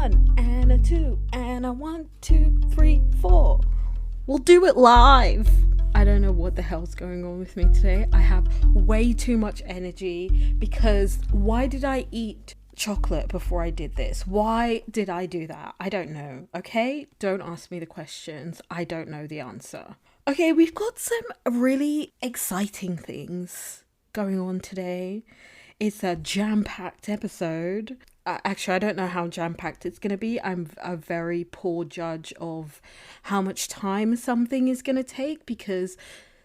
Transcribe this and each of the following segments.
one and a two and a 1, 2, 3, 4. We'll do it live. I don't know what the hell's going on with me today. I have way too much energy because why did I eat chocolate before I did this? Why did I do that? I don't know. Okay? Don't ask me the questions. I don't know the answer. Okay, we've got some really exciting things going on today. It's a jam-packed episode. Actually, I don't know how jam-packed it's going to be. I'm a very poor judge of how much time something is going to take because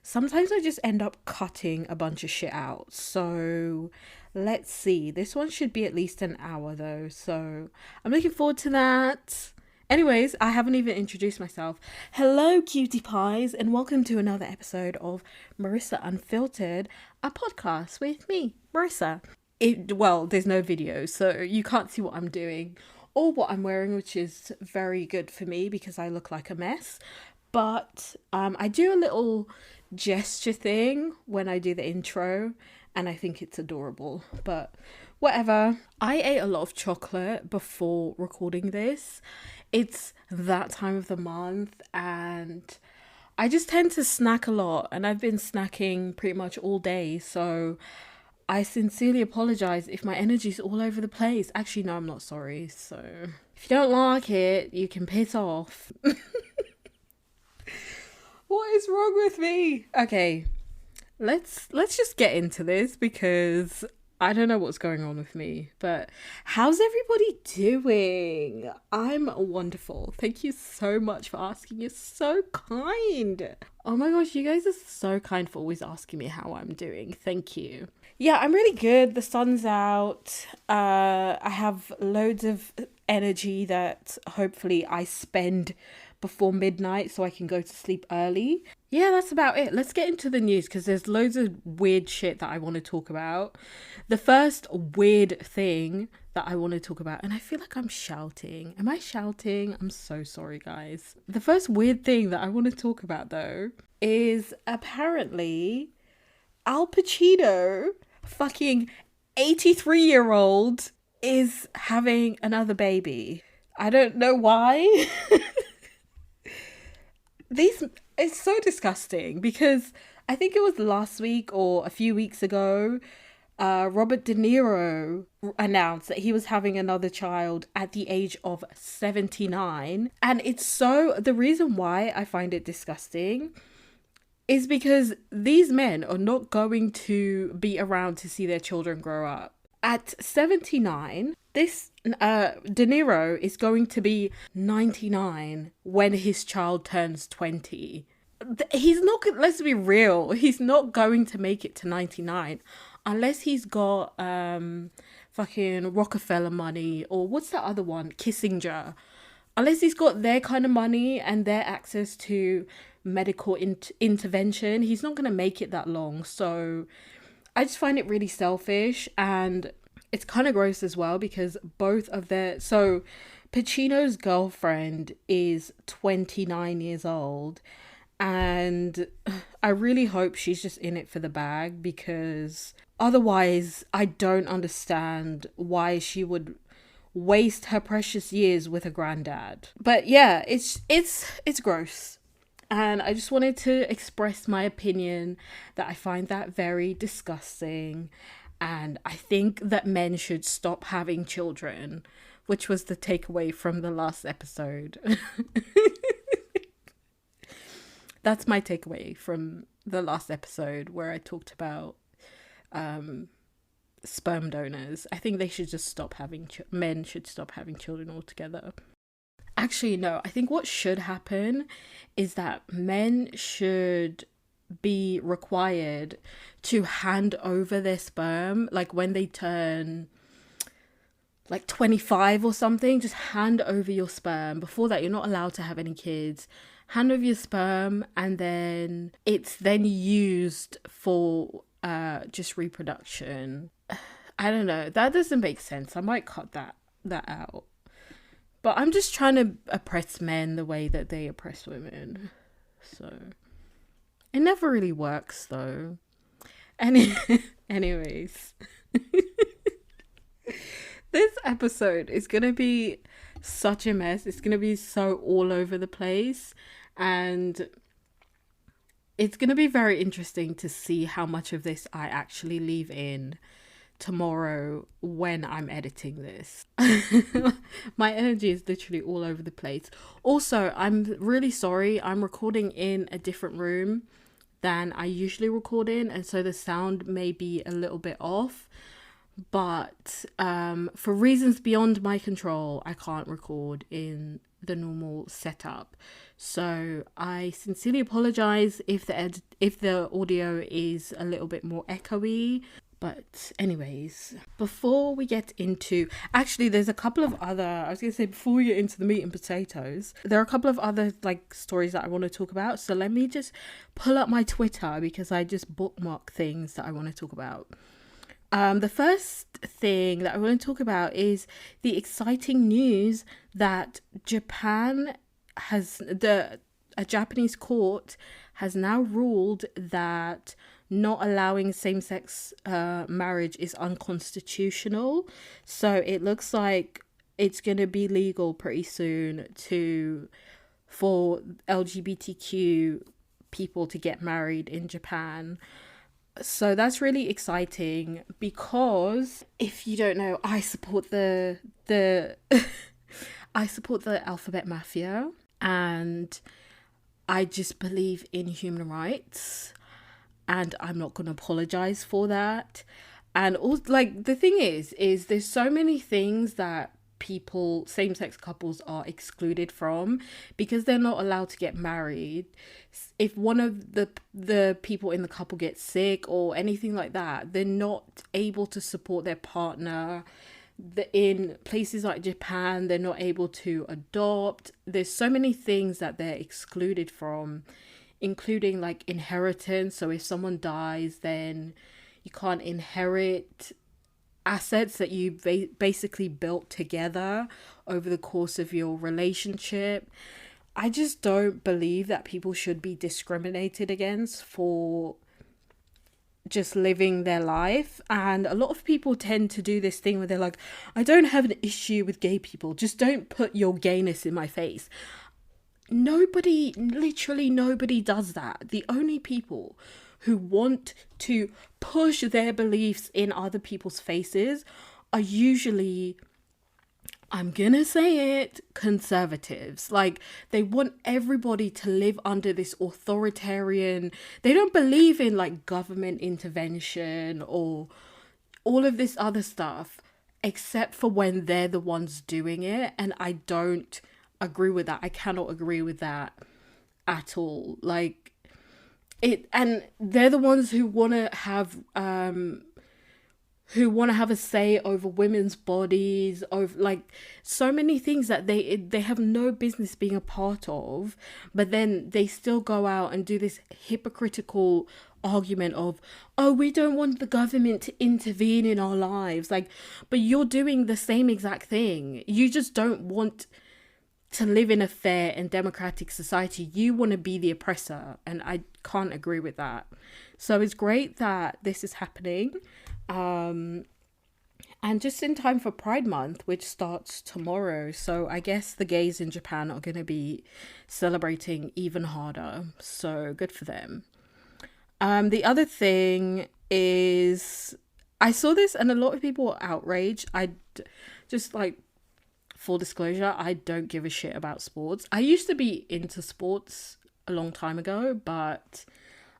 sometimes I just end up cutting a bunch of shit out. So let's see. This one should be at least an hour though. So I'm looking forward to that. Anyways, I haven't even introduced myself. Hello, cutie pies, and welcome to another episode of Marissa Unfiltered, a podcast with me, Marissa. Well, there's no video, so you can't see what I'm doing or what I'm wearing, which is very good for me because I look like a mess. But I do a little gesture thing when I do the intro, and I think it's adorable. But whatever. I ate a lot of chocolate before recording this. It's that time of the month and I just tend to snack a lot, and I've been snacking pretty much all day, so I sincerely apologize if my energy's all over the place. Actually, no, I'm not sorry. So if you don't like it, you can piss off. What is wrong with me? Okay, let's just get into this because I don't know what's going on with me, but how's everybody doing? I'm wonderful. Thank you so much for asking. You're so kind. Oh my gosh, you guys are so kind for always asking me how I'm doing. Thank you. Yeah, I'm really good. The sun's out. I have loads of energy that hopefully I spend before midnight so I can go to sleep early. Yeah, that's about it. Let's get into the news because there's loads of weird shit that I want to talk about. The first weird thing that I want to talk about, and I feel like I'm shouting. Am I shouting? I'm so sorry, guys. The first weird thing that I want to talk about, though, is apparently Al Pacino, fucking 83-year-old, is having another baby. I don't know why. It's so disgusting because I think it was last week or a few weeks ago, Robert De Niro announced that he was having another child at the age of 79. And the reason why I find it disgusting is because these men are not going to be around to see their children grow up. At 79, this De Niro is going to be 99 when his child turns 20. He's not, let's be real, he's not going to make it to 99 unless he's got fucking Rockefeller money, or what's that other one, Kissinger. Unless he's got their kind of money and their access to medical intervention, he's not going to make it that long. So I just find it really selfish, and it's kind of gross as well because so Pacino's girlfriend is 29 years old, and I really hope she's just in it for the bag because otherwise I don't understand why she would waste her precious years with a granddad. But yeah, it's gross. And I just wanted to express my opinion that I find that very disgusting. And I think that men should stop having children, which was the takeaway from the last episode. That's my takeaway from the last episode where I talked about sperm donors. I think they should just stop having men should stop having children altogether. Actually, no, I think what should happen is that men should be required to hand over their sperm, like when they turn like 25 or something. Just hand over your sperm. Before that, you're not allowed to have any kids. Hand over your sperm, and then it's then used for just reproduction. I don't know, that doesn't make sense. I might cut that out. But I'm just trying to oppress men the way that they oppress women. So it never really works though. Anyways. This episode is going to be such a mess. It's going to be so all over the place. And it's going to be very interesting to see how much of this I actually leave in tomorrow when I'm editing this. My energy is literally all over the place. Also, I'm really sorry. I'm recording in a different room than I usually record in, and so the sound may be a little bit off. But for reasons beyond my control, I can't record in the normal setup. So I sincerely apologize if the audio is a little bit more echoey. But anyways, before we get into, actually there's a couple of other, I was going to say before we get into the meat and potatoes, there are a couple of other like stories that I want to talk about. So let me just pull up my Twitter because I just bookmark things that I want to talk about. The first thing that I want to talk about is the exciting news that a Japanese court has now ruled that not allowing same-sex marriage is unconstitutional. So it looks like it's going to be legal pretty soon for LGBTQ people to get married in Japan. So that's really exciting because if you don't know, I support the I support the alphabet mafia, and I just believe in human rights, and I'm not going to apologize for that. And also, like, the thing is there's so many things that same-sex couples are excluded from because they're not allowed to get married. If one of the people in the couple gets sick or anything like that, they're not able to support their partner. In places like Japan, they're not able to adopt. There's so many things that they're excluded from, including like inheritance. So if someone dies, then you can't inherit assets that you basically built together over the course of your relationship. I just don't believe that people should be discriminated against for just living their life. And a lot of people tend to do this thing where they're like, I don't have an issue with gay people, just don't put your gayness in my face. Literally nobody does that. The only people who want to push their beliefs in other people's faces are usually, I'm gonna say it, conservatives. Like, they want everybody to live under this authoritarian, they don't believe in like government intervention or all of this other stuff, except for when they're the ones doing it. And I don't agree with that. I cannot agree with that at all. Like, and they're the ones who want to have a say over women's bodies, over like so many things that they have no business being a part of, but then they still go out and do this hypocritical argument of, oh, we don't want the government to intervene in our lives. Like, but you're doing the same exact thing. You just don't want to live in a fair and democratic society. You want to be the oppressor, and I can't agree with that. So it's great that this is happening, and just in time for Pride Month, which starts tomorrow. So I guess the gays in Japan are going to be celebrating even harder, so good for them. The other thing is, I saw this and a lot of people were outraged. Full disclosure, I don't give a shit about sports. I used to be into sports a long time ago, but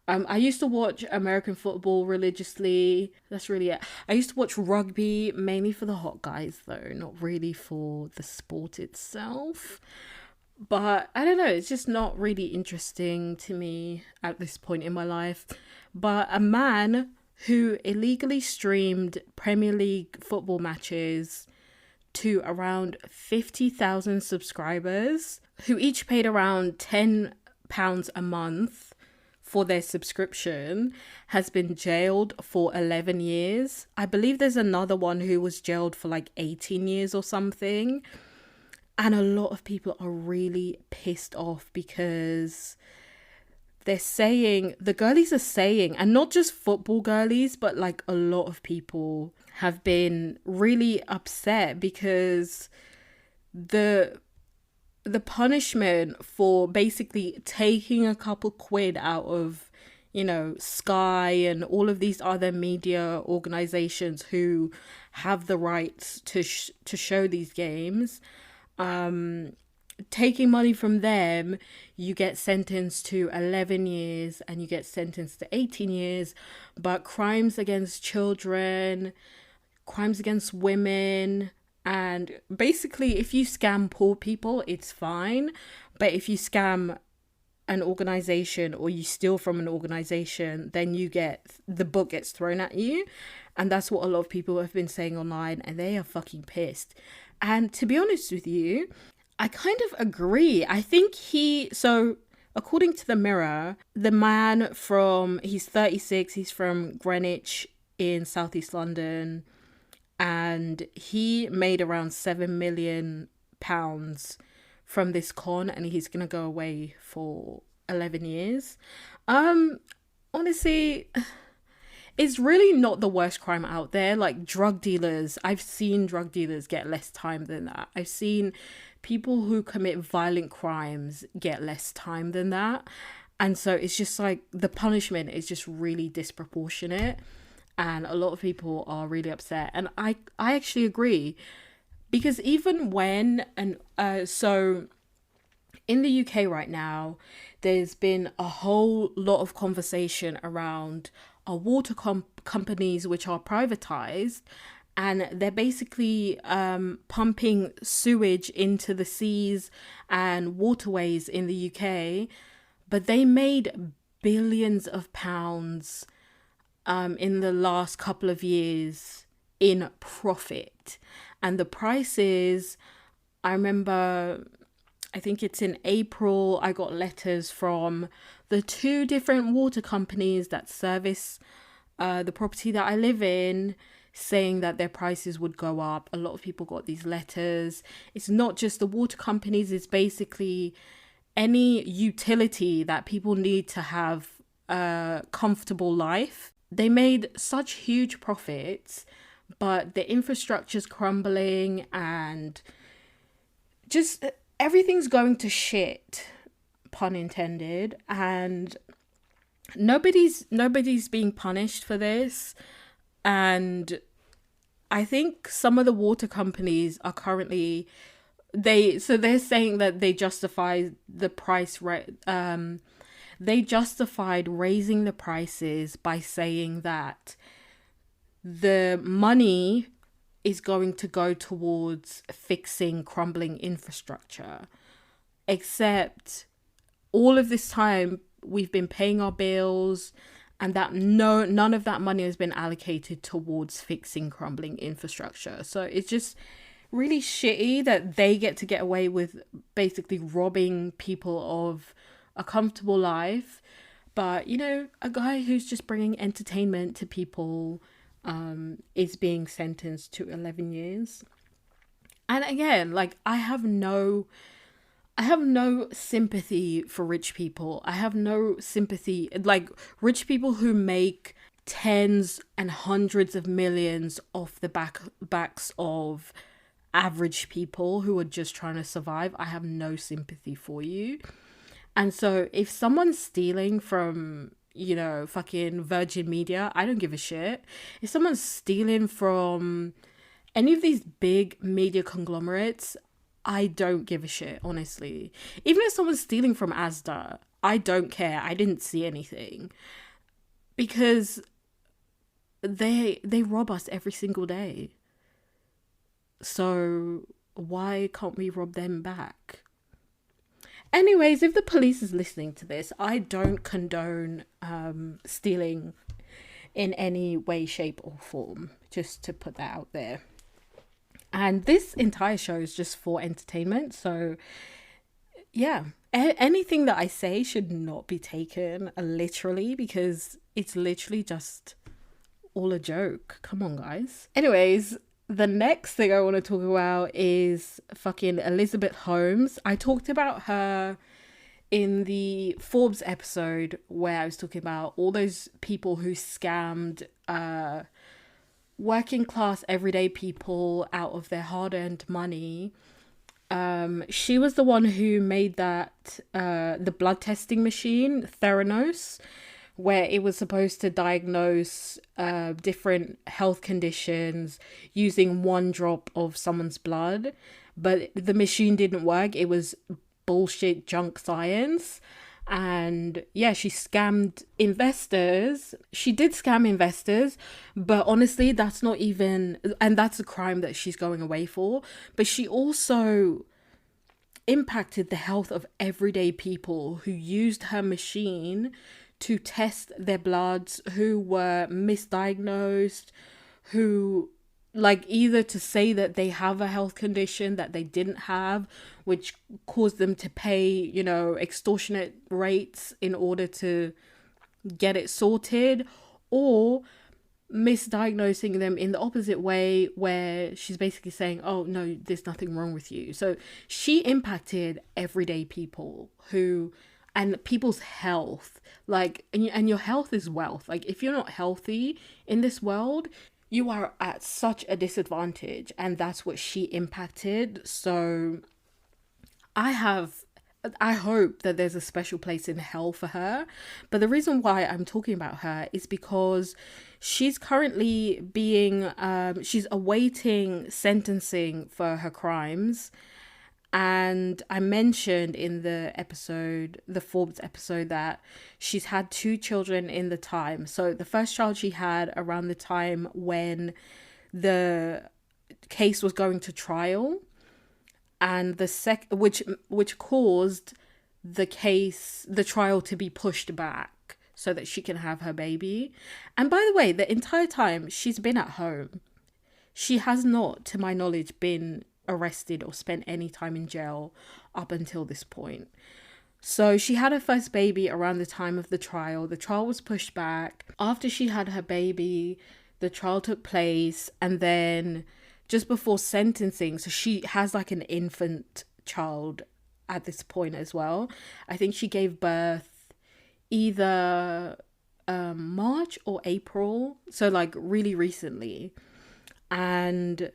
I used to watch American football religiously. That's really it. I used to watch rugby, mainly for the hot guys though, not really for the sport itself. But I don't know, it's just not really interesting to me at this point in my life. But a man who illegally streamed Premier League football matches to around 50,000 subscribers, who each paid around £10 a month for their subscription, has been jailed for 11 years. I believe there's another one who was jailed for like 18 years or something. And a lot of people are really pissed off because the girlies are saying, and not just football girlies, but like a lot of people have been really upset because the punishment for basically taking a couple quid out of, Sky and all of these other media organizations who have the rights to show these games, taking money from them, you get sentenced to 11 years and you get sentenced to 18 years. But crimes against children, crimes against women, and basically if you scam poor people, it's fine. But if you scam an organization or you steal from an organization, then the book gets thrown at you. And that's what a lot of people have been saying online, and they are fucking pissed. And to be honest with you, I kind of agree. I think so according to the Mirror, the man he's 36, he's from Greenwich in Southeast London, and he made around £7 million from this con, and he's gonna go away for 11 years. Honestly, it's really not the worst crime out there. Like drug dealers, I've seen drug dealers get less time than that. I've seen people who commit violent crimes get less time than that. And so it's just like the punishment is just really disproportionate, and a lot of people are really upset. And I actually agree, because even when, so in the UK right now, there's been a whole lot of conversation around our water companies which are privatized, and they're basically pumping sewage into the seas and waterways in the UK, but they made billions of pounds in the last couple of years in profit. And the prices, I remember, I think it's in April, I got letters from the 2 different water companies that service the property that I live in, saying that their prices would go up. A lot of people got these letters. It's not just the water companies, it's basically any utility that people need to have a comfortable life. They made such huge profits, but the infrastructure's crumbling and just everything's going to shit, pun intended, and nobody's being punished for this. And I think some of the water companies are currently they're saying that they justify the price they justified raising the prices by saying that the money is going to go towards fixing crumbling infrastructure. Except all of this time we've been paying our bills, and that none of that money has been allocated towards fixing crumbling infrastructure. So it's just really shitty that they get to get away with basically robbing people of a comfortable life. But, a guy who's just bringing entertainment to people is being sentenced to 11 years. And again, like, I have no sympathy for rich people. I have no sympathy, like, rich people who make tens and hundreds of millions off the backs of average people who are just trying to survive. I have no sympathy for you. And so if someone's stealing from, fucking Virgin Media, I don't give a shit. If someone's stealing from any of these big media conglomerates, I don't give a shit, honestly. Even if someone's stealing from Asda, I don't care. I didn't see anything. Because they rob us every single day. So why can't we rob them back? Anyways, if the police is listening to this, I don't condone stealing in any way, shape or form. Just to put that out there. And this entire show is just for entertainment. So, yeah, anything that I say should not be taken literally, because it's literally just all a joke. Come on, guys. Anyways, the next thing I want to talk about is fucking Elizabeth Holmes. I talked about her in the Forbes episode where I was talking about all those people who scammed working class everyday people out of their hard-earned money. She was the one who made that the blood testing machine Theranos, where it was supposed to diagnose different health conditions using one drop of someone's blood, but the machine didn't work. It was bullshit junk science. And yeah, she scammed investors. She did scam investors, but honestly, that's not even, and that's a crime that she's going away for. But she also impacted the health of everyday people who used her machine to test their bloods, who were misdiagnosed, who, like, either to say that they have a health condition that they didn't have, which caused them to pay, you know, extortionate rates in order to get it sorted, or misdiagnosing them in the opposite way, where she's basically saying, oh no, there's nothing wrong with you. So she impacted everyday people who, and people's health, like, and your health is wealth. Like, if you're not healthy in this world, you are at such a disadvantage, and that's what she impacted. So I hope that there's a special place in hell for her. But the reason why I'm talking about her is because she's currently she's awaiting sentencing for her crimes. And I mentioned in the Forbes episode, that she's had 2 children in the time. So the first child she had around the time when the case was going to trial, and which caused the trial to be pushed back so that she can have her baby. And by the way, the entire time she's been at home, she has not, to my knowledge, been arrested or spent any time in jail up until this point. So she had her first baby around the time of the trial. The trial was pushed back. After she had her baby, the trial took place, and then just before sentencing, so she has like an infant child at this point as well. I think she gave birth either March or April, so like really recently. And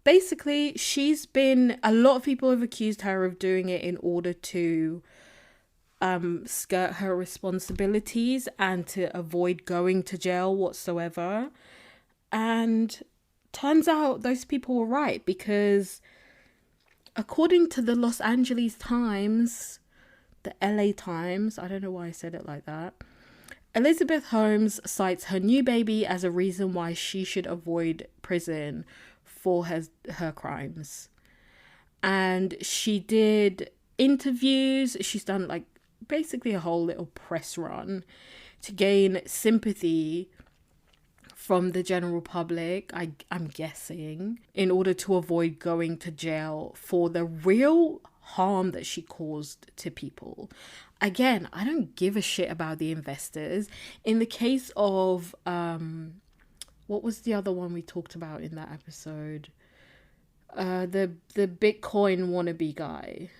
basically, a lot of people have accused her of doing it in order to skirt her responsibilities and to avoid going to jail whatsoever. And turns out those people were right, because according to the Los Angeles Times, the LA Times, I don't know why I said it like that, Elizabeth Holmes cites her new baby as a reason why she should avoid prison for her crimes. And she did interviews. She's done like basically a whole little press run to gain sympathy from the general public, I'm guessing, in order to avoid going to jail for the real harm that she caused to people. Again, I don't give a shit about the investors. In the case of what was the other one we talked about in that episode? The Bitcoin wannabe guy.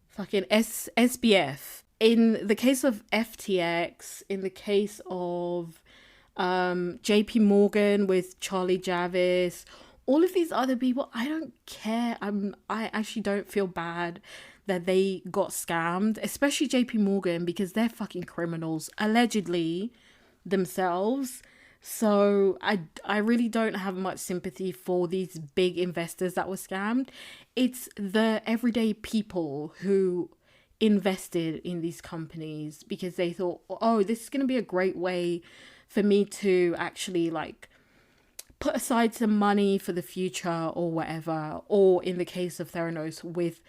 Fucking SBF. In the case of FTX, in the case of JP Morgan with Charlie Javis, all of these other people, I don't care. I actually don't feel bad that they got scammed, especially JP Morgan, because they're fucking criminals, allegedly, themselves. So I really don't have much sympathy for these big investors that were scammed. It's the everyday people who invested in these companies because they thought, oh, this is going to be a great way for me to actually like put aside some money for the future or whatever. Or in the case of Theranos, with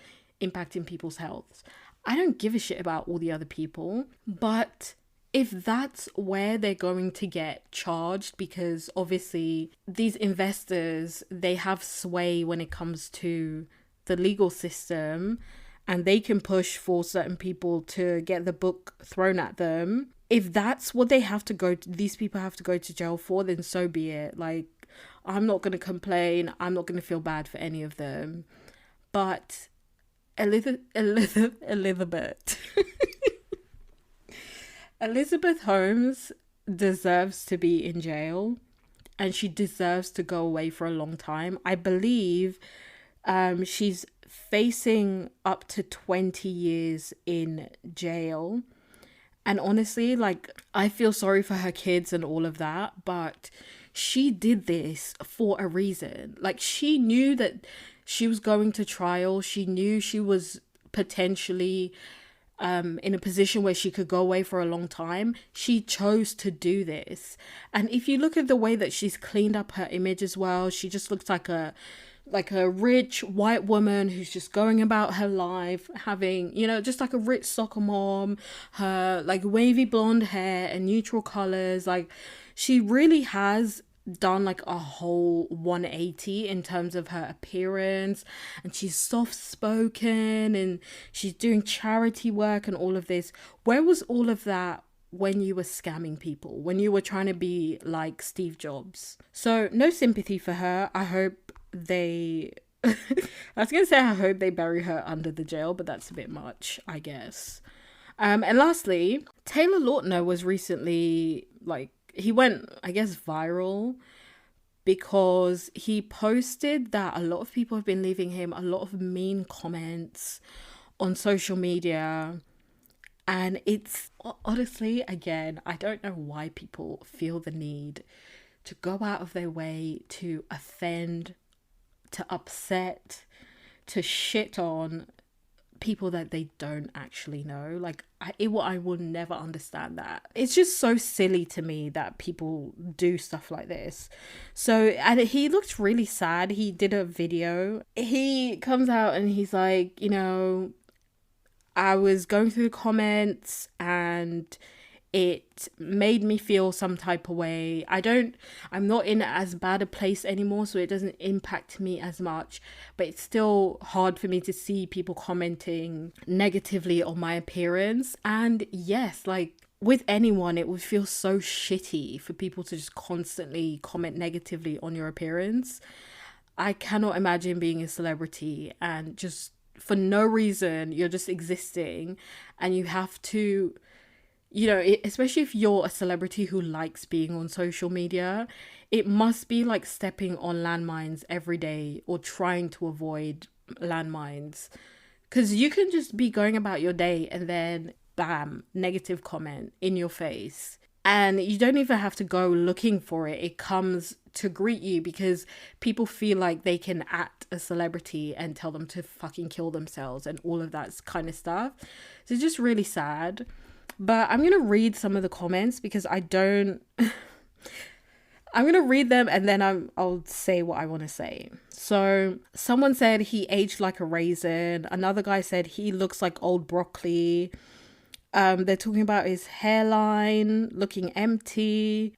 impacting people's health. I don't give a shit about all the other people, but if that's where they're going to get charged, because obviously these investors, they have sway when it comes to the legal system, and they can push for certain people to get the book thrown at them. If that's what they have to go to, these people have to go to jail for, then so be it. Like, I'm not going to complain. I'm not going to feel bad for any of them. But Elizabeth Holmes deserves to be in jail, and she deserves to go away for a long time. I believe she's facing up to 20 years in jail. And honestly, like, I feel sorry for her kids and all of that, but she did this for a reason. Like, she knew that she was going to trial. She knew she was potentially in a position where she could go away for a long time. She chose to do this. And if you look at the way that she's cleaned up her image as well, she just looks like a rich white woman who's just going about her life, having, you know, just like a rich soccer mom, her like wavy blonde hair and neutral colors. Like, she really has done like a whole 180 in terms of her appearance, and she's soft spoken and she's doing charity work and all of this. Where was all of that when you were scamming people, when you were trying to be like Steve Jobs? So no sympathy for her. I hope they I was gonna say I hope they bury her under the jail, but that's a bit much, I guess. And lastly, Taylor Lautner was recently, like, he went, I guess, viral because he posted that a lot of people have been leaving him a lot of mean comments on social media. And it's honestly, again, I don't know why people feel the need to go out of their way to offend, to upset, to shit on people that they don't actually know. Like, I will never understand that. It's just so silly to me that people do stuff like this. So, and he looked really sad. He did a video. He comes out and he's like, you know, I was going through the comments and it made me feel some type of way. I'm not in as bad a place anymore, so it doesn't impact me as much, but it's still hard for me to see people commenting negatively on my appearance. And yes, like, with anyone, it would feel so shitty for people to just constantly comment negatively on your appearance. I cannot imagine being a celebrity and just for no reason, you're just existing and you have to, you know, especially if you're a celebrity who likes being on social media, it must be like stepping on landmines every day or trying to avoid landmines. Because you can just be going about your day and then, bam, negative comment in your face. And you don't even have to go looking for it. It comes to greet you because people feel like they can at a celebrity and tell them to fucking kill themselves and all of that kind of stuff. So it's just really sad. But I'm going to read some of the comments because I don't... I'm going to read them and then I'll say what I want to say. So someone said he aged like a raisin. Another guy said he looks like old broccoli. They're talking about his hairline looking empty.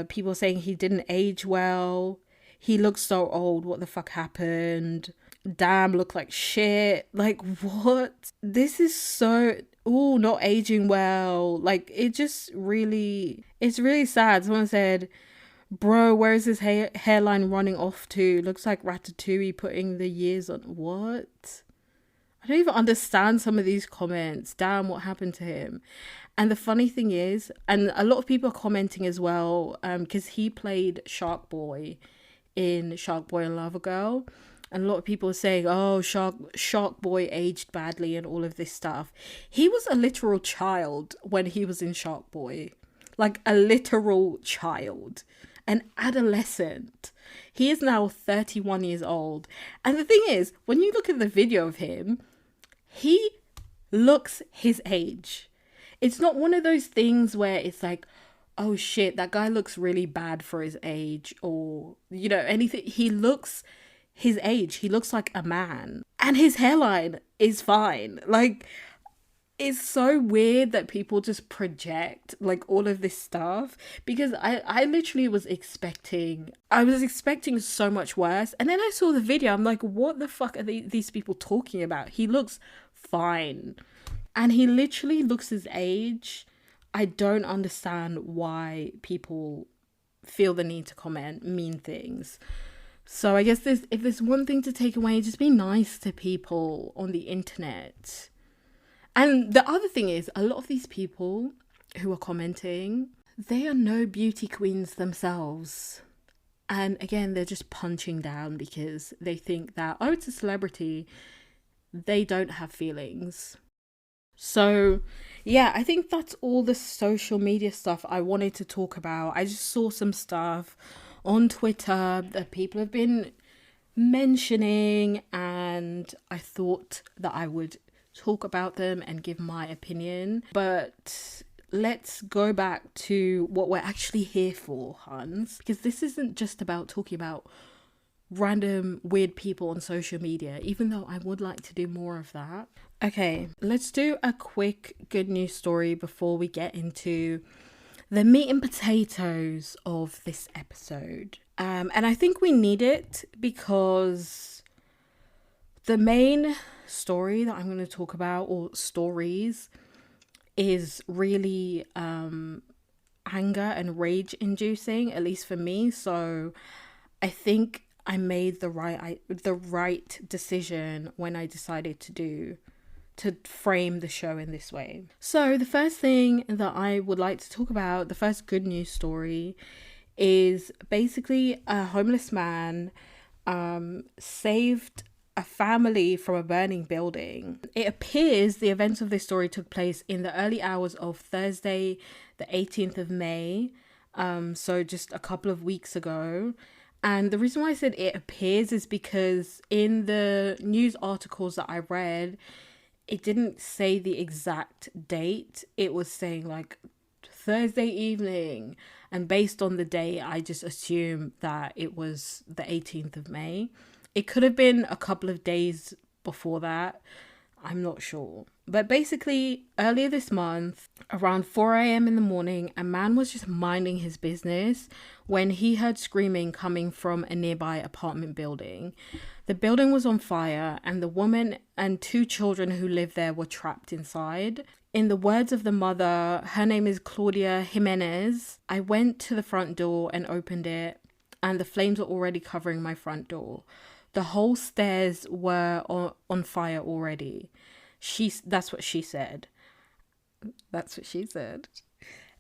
People saying he didn't age well. He looks so old. What the fuck happened? Damn, look like shit. Like, what? This is so... Ooh, not aging well. Like, it's really sad. Someone said, bro, where is his hairline running off to? Looks like Ratatouille putting the years on. What? I don't even understand some of these comments. Damn, what happened to him? And the funny thing is, and a lot of people are commenting as well, because he played Shark Boy in Shark Boy and Lava Girl. And a lot of people are saying, oh, Shark Boy aged badly and all of this stuff. He was a literal child when he was in Shark Boy. Like, a literal child. An adolescent. He is now 31 years old. And the thing is, when you look at the video of him, he looks his age. It's not one of those things where it's like, oh shit, that guy looks really bad for his age, or, you know, anything. He looks his age. He looks like a man. And his hairline is fine. Like, it's so weird that people just project like all of this stuff, because I literally was expecting so much worse. And then I saw the video. I'm like, what the fuck are these people talking about? He looks fine. And he literally looks his age. I don't understand why people feel the need to comment mean things. So I guess if there's one thing to take away, just be nice to people on the internet. And the other thing is, a lot of these people who are commenting, they are no beauty queens themselves. And again, they're just punching down because they think that, oh, it's a celebrity. they don't have feelings. So, yeah, I think that's all the social media stuff I wanted to talk about. I just saw some stuff on Twitter that people have been mentioning, and I thought that I would talk about them and give my opinion. But let's go back to what we're actually here for, Hans, because this isn't just about talking about random weird people on social media, even though I would like to do more of that. Okay, let's do a quick good news story before we get into the meat and potatoes of this episode. And I think we need it because the main story that I'm going to talk about, or stories, is really anger and rage inducing, at least for me. So I think I made the right decision when I decided to frame the show in this way. So the first thing that I would like to talk about, the first good news story, is basically a homeless man saved a family from a burning building. It appears the events of this story took place in the early hours of Thursday, the 18th of May, so just a couple of weeks ago. And the reason why I said it appears is because in the news articles that I read, it didn't say the exact date. It was saying like Thursday evening. And based on the date, I just assumed that it was the 18th of May. It could have been a couple of days before that. I'm not sure. But basically, earlier this month, around 4 a.m. in the morning, a man was just minding his business when he heard screaming coming from a nearby apartment building. The building was on fire, and the woman and 2 children who lived there were trapped inside. In the words of the mother, her name is Claudia Jimenez, I went to the front door and opened it, and the flames were already covering my front door. The whole stairs were on fire already. That's what she said. That's what she said.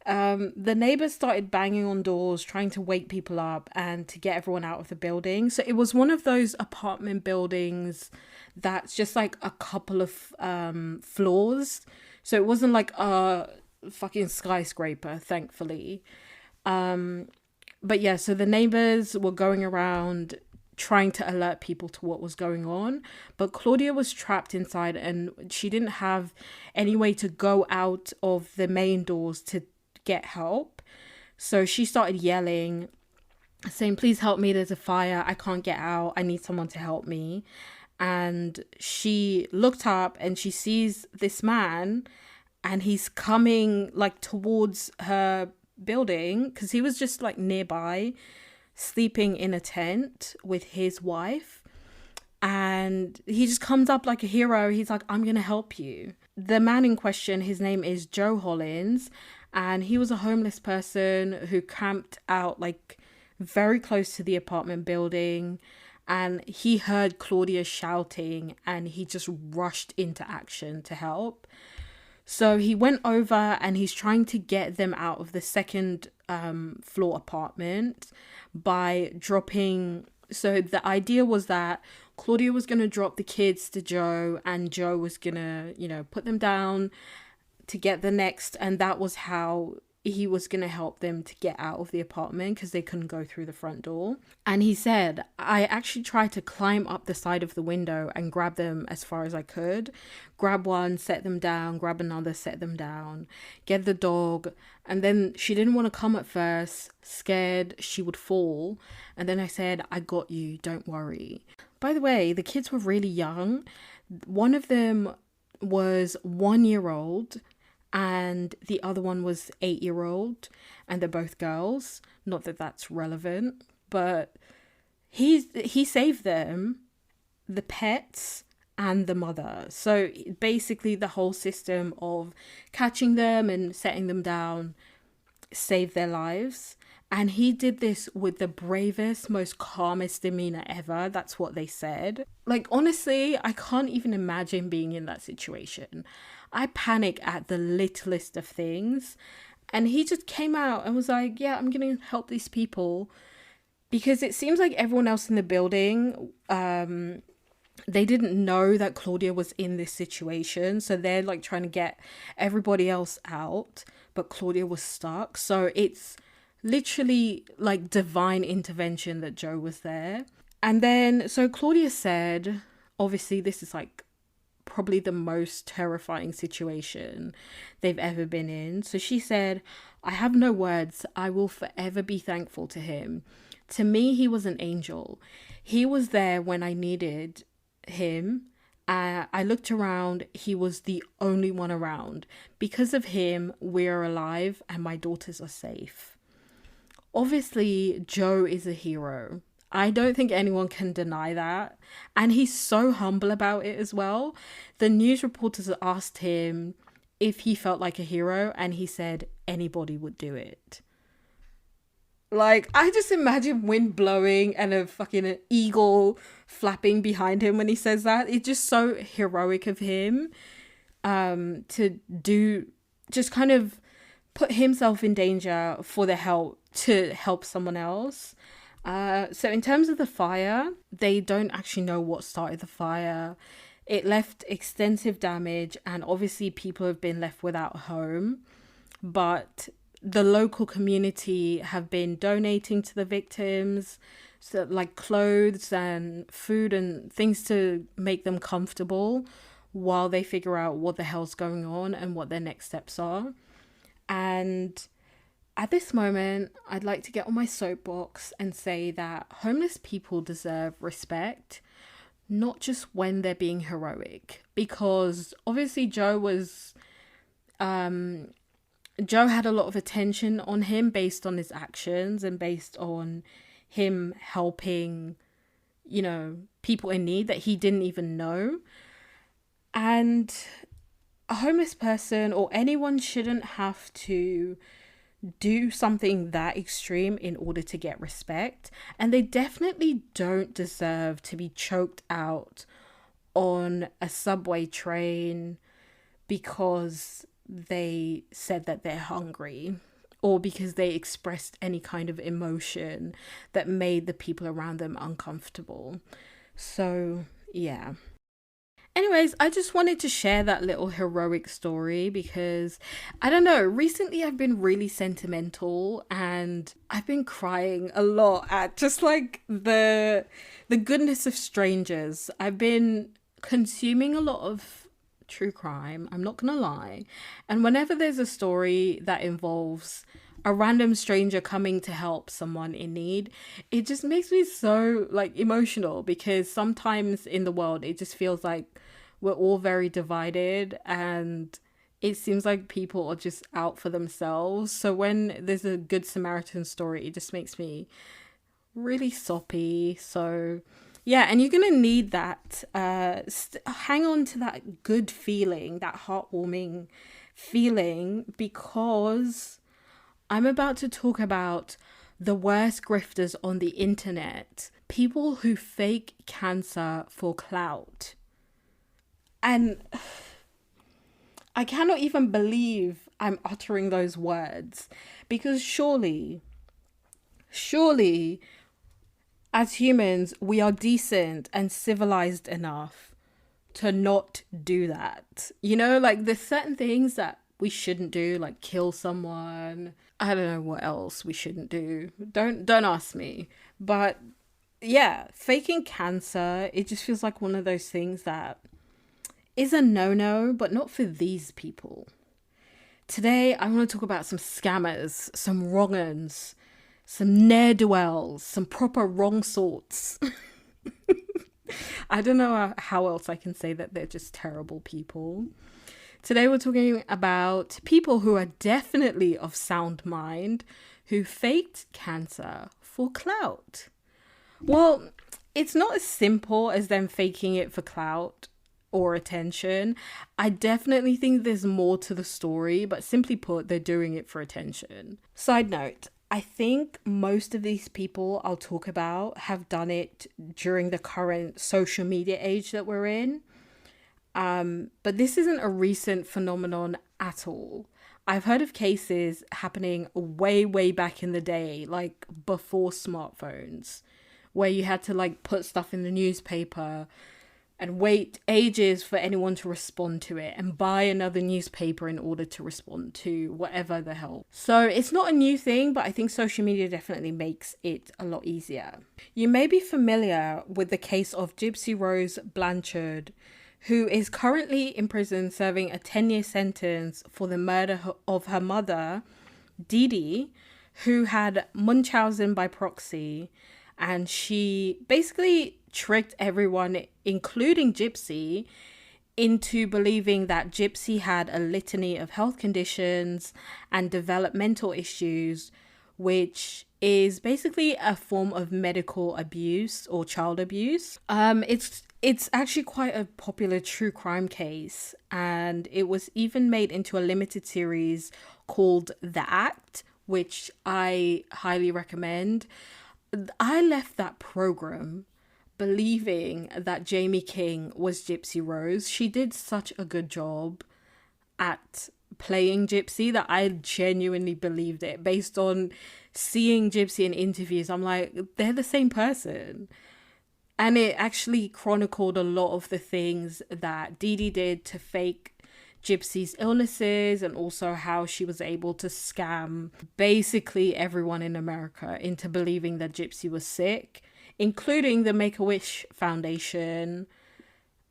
The neighbors started banging on doors, trying to wake people up and to get everyone out of the building. So it was one of those apartment buildings that's just like a couple of floors. So it wasn't like a fucking skyscraper, thankfully. But yeah, so the neighbors were going around trying to alert people to what was going on, but Claudia was trapped inside and she didn't have any way to go out of the main doors to get help. So she started yelling, saying, please help me, there's a fire, I can't get out, I need someone to help me. And she looked up and she sees this man, and he's coming like towards her building because he was just like nearby, sleeping in a tent with his wife, and he just comes up like a hero. He's like, I'm gonna help you. The man in question, his name is Joe Hollins, and he was a homeless person who camped out like very close to the apartment building, and he heard Claudia shouting and he just rushed into action to help. So he went over and he's trying to get them out of the second floor apartment by dropping. So the idea was that Claudia was going to drop the kids to Joe, and Joe was going to, put them down to get the next. And that was how he was going to help them to get out of the apartment because they couldn't go through the front door. And he said, I actually tried to climb up the side of the window and grab them as far as I could. Grab one, set them down, grab another, set them down, get the dog. And then she didn't want to come at first, scared she would fall. And then I said, I got you, don't worry. By the way, the kids were really young. One of them was 1 year old, and the other one was 8-year-old, and they're both girls. Not that that's relevant, but he saved them, the pets and the mother. So basically the whole system of catching them and setting them down saved their lives. And he did this with the bravest, most calmest demeanor ever. That's what they said. Like, honestly, I can't even imagine being in that situation. I panic at the littlest of things. And he just came out and was like, yeah, I'm going to help these people. Because it seems like everyone else in the building they didn't know that Claudia was in this situation. So they're like trying to get everybody else out, but Claudia was stuck. So it's literally like divine intervention that Joe was there. And then, so Claudia said, obviously, this is like probably the most terrifying situation they've ever been in. So she said, I have no words. I will forever be thankful to him. To me, he was an angel. He was there when I needed him. I looked around. He was the only one around. Because of him, we're alive and my daughters are safe. Obviously, Joe is a hero. I don't think anyone can deny that. And he's so humble about it as well. The news reporters asked him if he felt like a hero, and he said anybody would do it. Like, I just imagine wind blowing and a fucking eagle flapping behind him when he says that. It's just so heroic of him to do, just kind of put himself in danger for the help, to help someone else. So in terms of the fire, they don't actually know what started the fire. It left extensive damage, and obviously people have been left without a home. But the local community have been donating to the victims, so like clothes and food and things to make them comfortable while they figure out what the hell's going on and what their next steps are. And at this moment, I'd like to get on my soapbox and say that homeless people deserve respect, not just when they're being heroic. Because obviously Joe had a lot of attention on him based on his actions and based on him helping, people in need that he didn't even know. And a homeless person or anyone shouldn't have to do something that extreme in order to get respect. And they definitely don't deserve to be choked out on a subway train because they said that they're hungry, or because they expressed any kind of emotion that made the people around them uncomfortable. So, yeah. Anyways, I just wanted to share that little heroic story because, I don't know, recently I've been really sentimental and I've been crying a lot at just like the goodness of strangers. I've been consuming a lot of true crime, I'm not gonna lie. And whenever there's a story that involves a random stranger coming to help someone in need, it just makes me so like emotional, because sometimes in the world it just feels like we're all very divided and it seems like people are just out for themselves. So when there's a good Samaritan story, it just makes me really soppy. So yeah, and you're gonna need that. Hang on to that good feeling, that heartwarming feeling, because I'm about to talk about the worst grifters on the internet. People who fake cancer for clout. And I cannot even believe I'm uttering those words, because surely, as humans, we are decent and civilized enough to not do that. Like there's certain things that we shouldn't do, like kill someone. I don't know what else we shouldn't do. Don't ask me. But yeah, faking cancer, it just feels like one of those things that is a no-no, but not for these people. Today, I want to talk about some scammers, some wrong-uns, some ne'er-do-wells, some proper wrong sorts. I don't know how else I can say that they're just terrible people. Today we're talking about people who are definitely of sound mind, who faked cancer for clout. Well, it's not as simple as them faking it for clout or attention. I definitely think there's more to the story, but simply put, they're doing it for attention. Side note, I think most of these people I'll talk about have done it during the current social media age that we're in. But this isn't a recent phenomenon at all. I've heard of cases happening way, way back in the day, like before smartphones, where you had to like put stuff in the newspaper, and wait ages for anyone to respond to it and buy another newspaper in order to respond to whatever the hell. So it's not a new thing, but I think social media definitely makes it a lot easier. You may be familiar with the case of Gypsy Rose Blanchard, who is currently in prison serving a 10-year sentence for the murder of her mother, Dee Dee, who had Munchausen by proxy, and she basically tricked everyone, including Gypsy, into believing that Gypsy had a litany of health conditions and developmental issues, which is basically a form of medical abuse or child abuse. It's actually quite a popular true crime case, and it was even made into a limited series called The Act, which I highly recommend. I left that program believing that Jamie King was Gypsy Rose. She did such a good job at playing Gypsy that I genuinely believed it. Based on seeing Gypsy in interviews, I'm like, they're the same person. And it actually chronicled a lot of the things that Dee Dee did to fake Gypsy's illnesses, and also how she was able to scam basically everyone in America into believing that Gypsy was sick, including the Make-A-Wish Foundation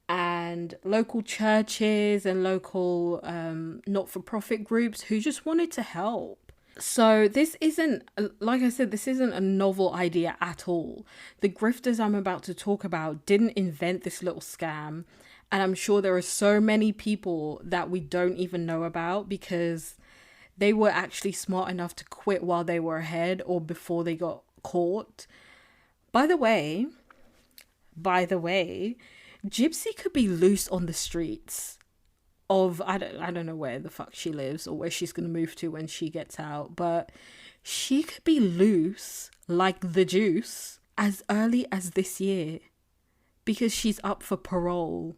and local churches and local not-for-profit groups who just wanted to help. So this isn't, like I said, this isn't a novel idea at all. The grifters I'm about to talk about didn't invent this little scam. And I'm sure there are so many people that we don't even know about because they were actually smart enough to quit while they were ahead or before they got caught. By the way, Gypsy could be loose on the streets of, I don't know where the fuck she lives or where she's going to move to when she gets out, but she could be loose like the juice as early as this year, because she's up for parole.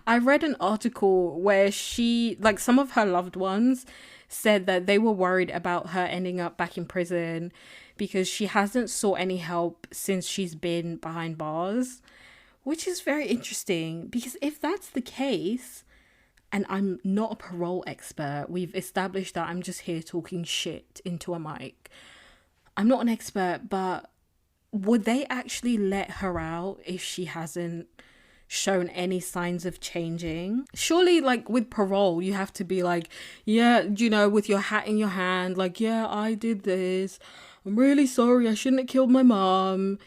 I read an article where some of her loved ones said that they were worried about her ending up back in prison because she hasn't sought any help since she's been behind bars, which is very interesting because if that's the case, and I'm not a parole expert, we've established that I'm just here talking shit into a mic. I'm not an expert, but would they actually let her out if she hasn't shown any signs of changing? Surely, like with parole, you have to be like, yeah, with your hat in your hand, like, yeah, I did this. I'm really sorry. I shouldn't have killed my mom,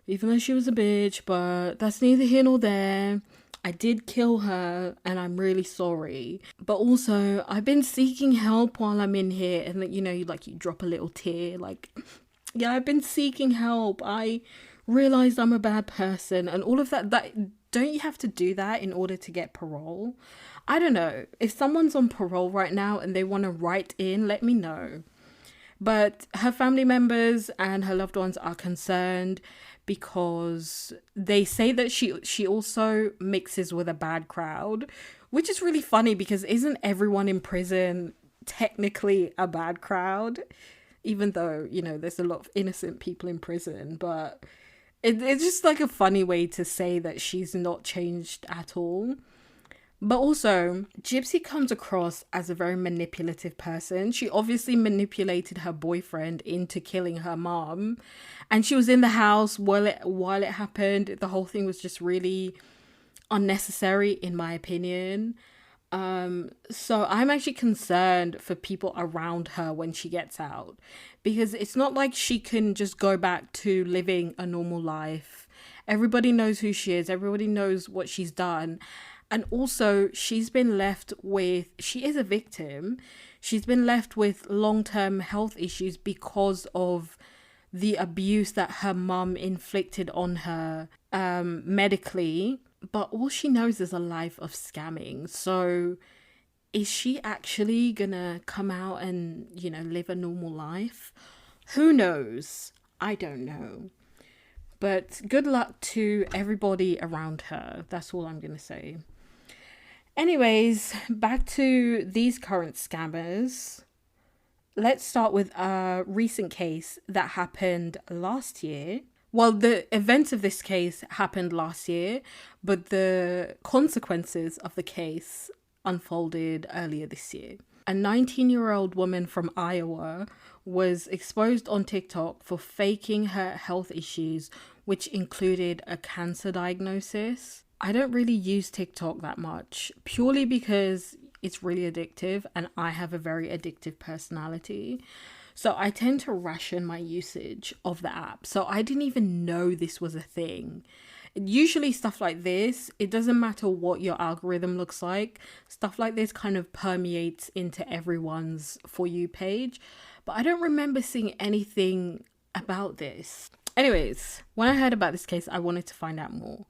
even though she was a bitch, but that's neither here nor there. I did kill her and I'm really sorry. But also, I've been seeking help while I'm in here. And that, you drop a little tear, like, yeah, I've been seeking help. I realized I'm a bad person and all of that. Don't you have to do that in order to get parole? I don't know. If someone's on parole right now and they want to write in, let me know. But her family members and her loved ones are concerned because they say that she also mixes with a bad crowd, which is really funny because isn't everyone in prison technically a bad crowd? Even though, there's a lot of innocent people in prison, but it's just like a funny way to say that she's not changed at all. But also, Gypsy comes across as a very manipulative person. She obviously manipulated her boyfriend into killing her mom. And she was in the house while it happened. The whole thing was just really unnecessary, in my opinion. So I'm actually concerned for people around her when she gets out. Because it's not like she can just go back to living a normal life. Everybody knows who she is. Everybody knows what she's done. And also, she is a victim. She's been left with long-term health issues because of the abuse that her mum inflicted on her medically. But all she knows is a life of scamming. So is she actually gonna come out and, live a normal life? Who knows? I don't know. But good luck to everybody around her. That's all I'm gonna say. Anyways, back to these current scammers. Let's start with a recent case that happened last year Well, the events of this case happened last year, but the consequences of the case unfolded earlier this year. A 19-year-old woman from Iowa was exposed on TikTok for faking her health issues, which included a cancer diagnosis. I don't really use TikTok that much, purely because it's really addictive and I have a very addictive personality. So I tend to ration my usage of the app. So I didn't even know this was a thing. Usually stuff like this, it doesn't matter what your algorithm looks like. Stuff like this kind of permeates into everyone's For You page. But I don't remember seeing anything about this. Anyways, when I heard about this case, I wanted to find out more.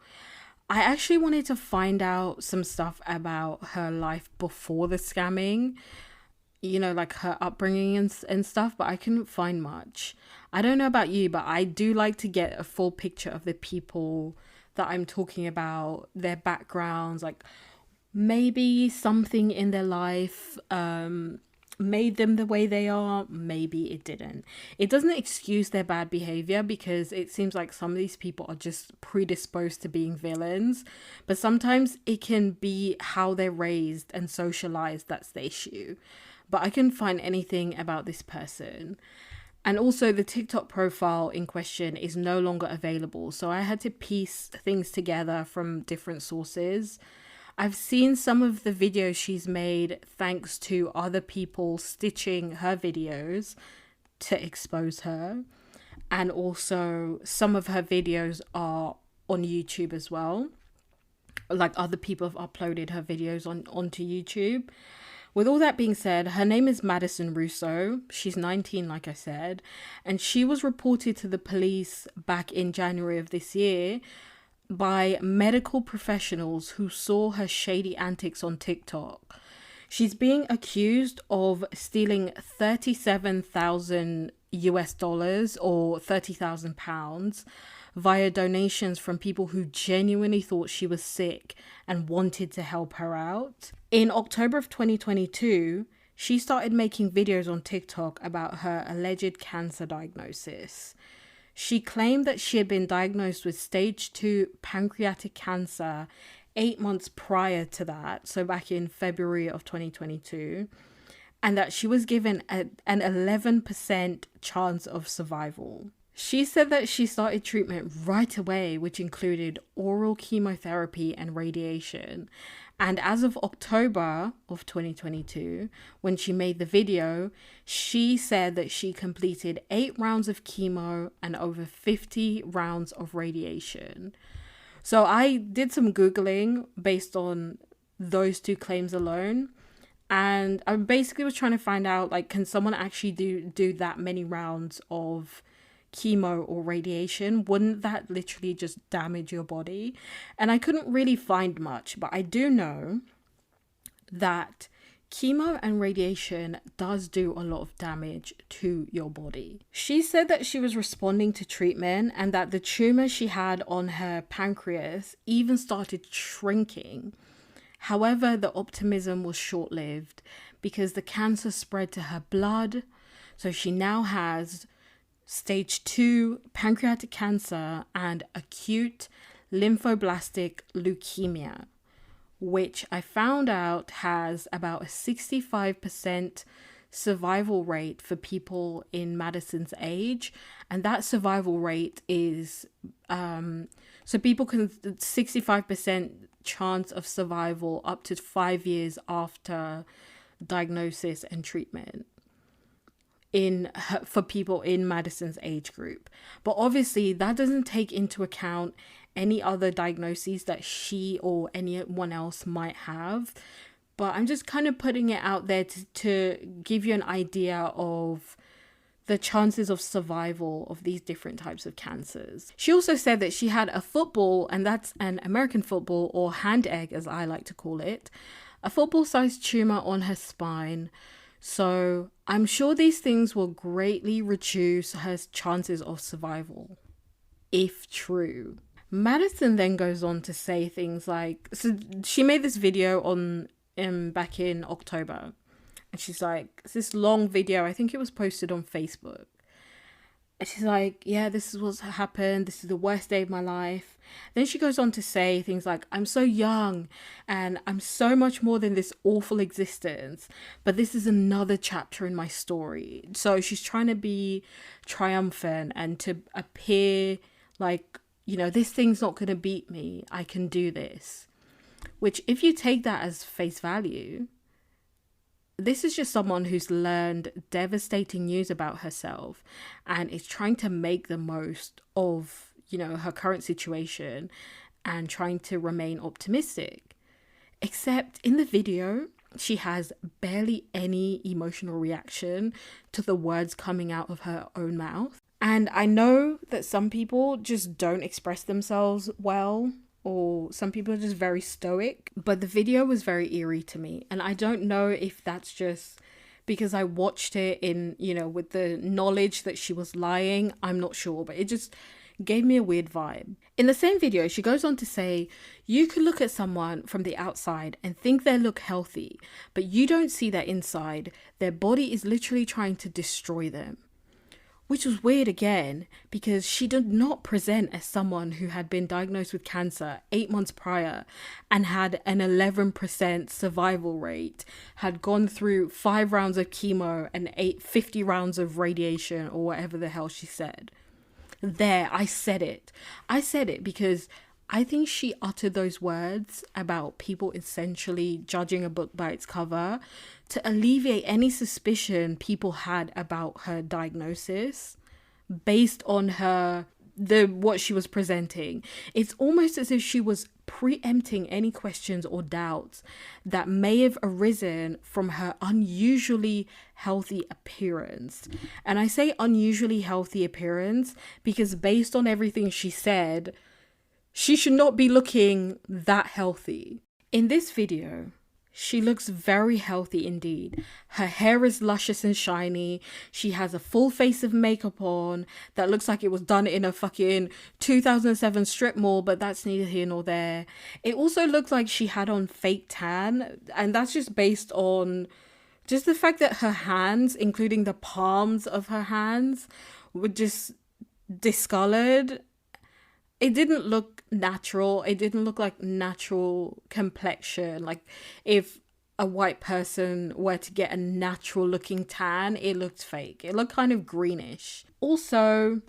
I actually wanted to find out some stuff about her life before the scamming, you know, like her upbringing and stuff, but I couldn't find much. I don't know about you, but I do like to get a full picture of the people that I'm talking about, their backgrounds, like maybe something in their life made them the way they are, maybe it didn't. It doesn't excuse their bad behavior, because it seems like some of these people are just predisposed to being villains, but sometimes it can be how they're raised and socialized that's the issue. But I couldn't find anything about this person. And also the TikTok profile in question is no longer available, so I had to piece things together from different sources. I've seen some of the videos she's made thanks to other people stitching her videos to expose her. And also some of her videos are on YouTube as well. Like other people have uploaded her videos onto YouTube. With all that being said, her name is Madison Russo. She's 19, like I said, and she was reported to the police back in January of this year by medical professionals who saw her shady antics on TikTok. She's being accused of stealing 37,000 US dollars or 30,000 pounds via donations from people who genuinely thought she was sick and wanted to help her out. In October of 2022, she started making videos on TikTok about her alleged cancer diagnosis. She claimed that she had been diagnosed with stage 2 pancreatic cancer 8 months prior to that, so back in February of 2022, and that she was given an 11% chance of survival. She said that she started treatment right away, which included oral chemotherapy and radiation. And as of October of 2022, when she made the video, she said that she completed 8 rounds of chemo and over 50 rounds of radiation. So I did some Googling based on those 2 claims alone. And I basically was trying to find out, like, can someone actually do that many rounds of chemo or radiation? Wouldn't that literally just damage your body? And I couldn't really find much, but I do know that chemo and radiation does do a lot of damage to your body. She said that she was responding to treatment and that the tumor she had on her pancreas even started shrinking. However, the optimism was short-lived because the cancer spread to her blood, so she now has stage 2 pancreatic cancer and acute lymphoblastic leukemia, which I found out has about a 65% survival rate for people in Madison's age. And that survival rate is, so people can, 65% chance of survival up to 5 years after diagnosis and treatment for people in Madison's age group. But obviously that doesn't take into account any other diagnoses that she or anyone else might have. But I'm just kind of putting it out there to give you an idea of the chances of survival of these different types of cancers. She also said that she had a football, and that's an American football, or hand egg as I like to call it, a football-sized tumor on her spine. So I'm sure these things will greatly reduce her chances of survival, if true. Madison then goes on to say things like, so she made this video on back in October, and she's like, it's this long video, I think it was posted on Facebook, she's like, yeah, this is what's happened. This is the worst day of my life. Then she goes on to say things like, I'm so young and I'm so much more than this awful existence, but this is another chapter in my story. So she's trying to be triumphant and to appear like, this thing's not going to beat me. I can do this. Which, if you take that as face value, this is just someone who's learned devastating news about herself and is trying to make the most of, her current situation and trying to remain optimistic. Except in the video, she has barely any emotional reaction to the words coming out of her own mouth. And I know that some people just don't express themselves well, or some people are just very stoic, but the video was very eerie to me. And I don't know if that's just because I watched it in, with the knowledge that she was lying. I'm not sure, but it just gave me a weird vibe. In the same video, she goes on to say, you could look at someone from the outside and think they look healthy, but you don't see their inside. Their body is literally trying to destroy them. Which was weird again, because she did not present as someone who had been diagnosed with cancer 8 months prior and had an 11% survival rate, had gone through 5 rounds of chemo and 50 rounds of radiation, or whatever the hell she said. I said it because I think she uttered those words about people essentially judging a book by its cover to alleviate any suspicion people had about her diagnosis based on what she was presenting. It's almost as if she was preempting any questions or doubts that may have arisen from her unusually healthy appearance. And I say unusually healthy appearance because based on everything she said, she should not be looking that healthy. In this video, she looks very healthy indeed. Her hair is luscious and shiny. She has a full face of makeup on that looks like it was done in a fucking 2007 strip mall, but that's neither here nor there. It also looks like she had on fake tan, and that's just based on just the fact that her hands, including the palms of her hands, were just discolored. It didn't look natural. It didn't look like natural complexion. Like if a white person were to get a natural looking tan, it looked fake. It looked kind of greenish. Also,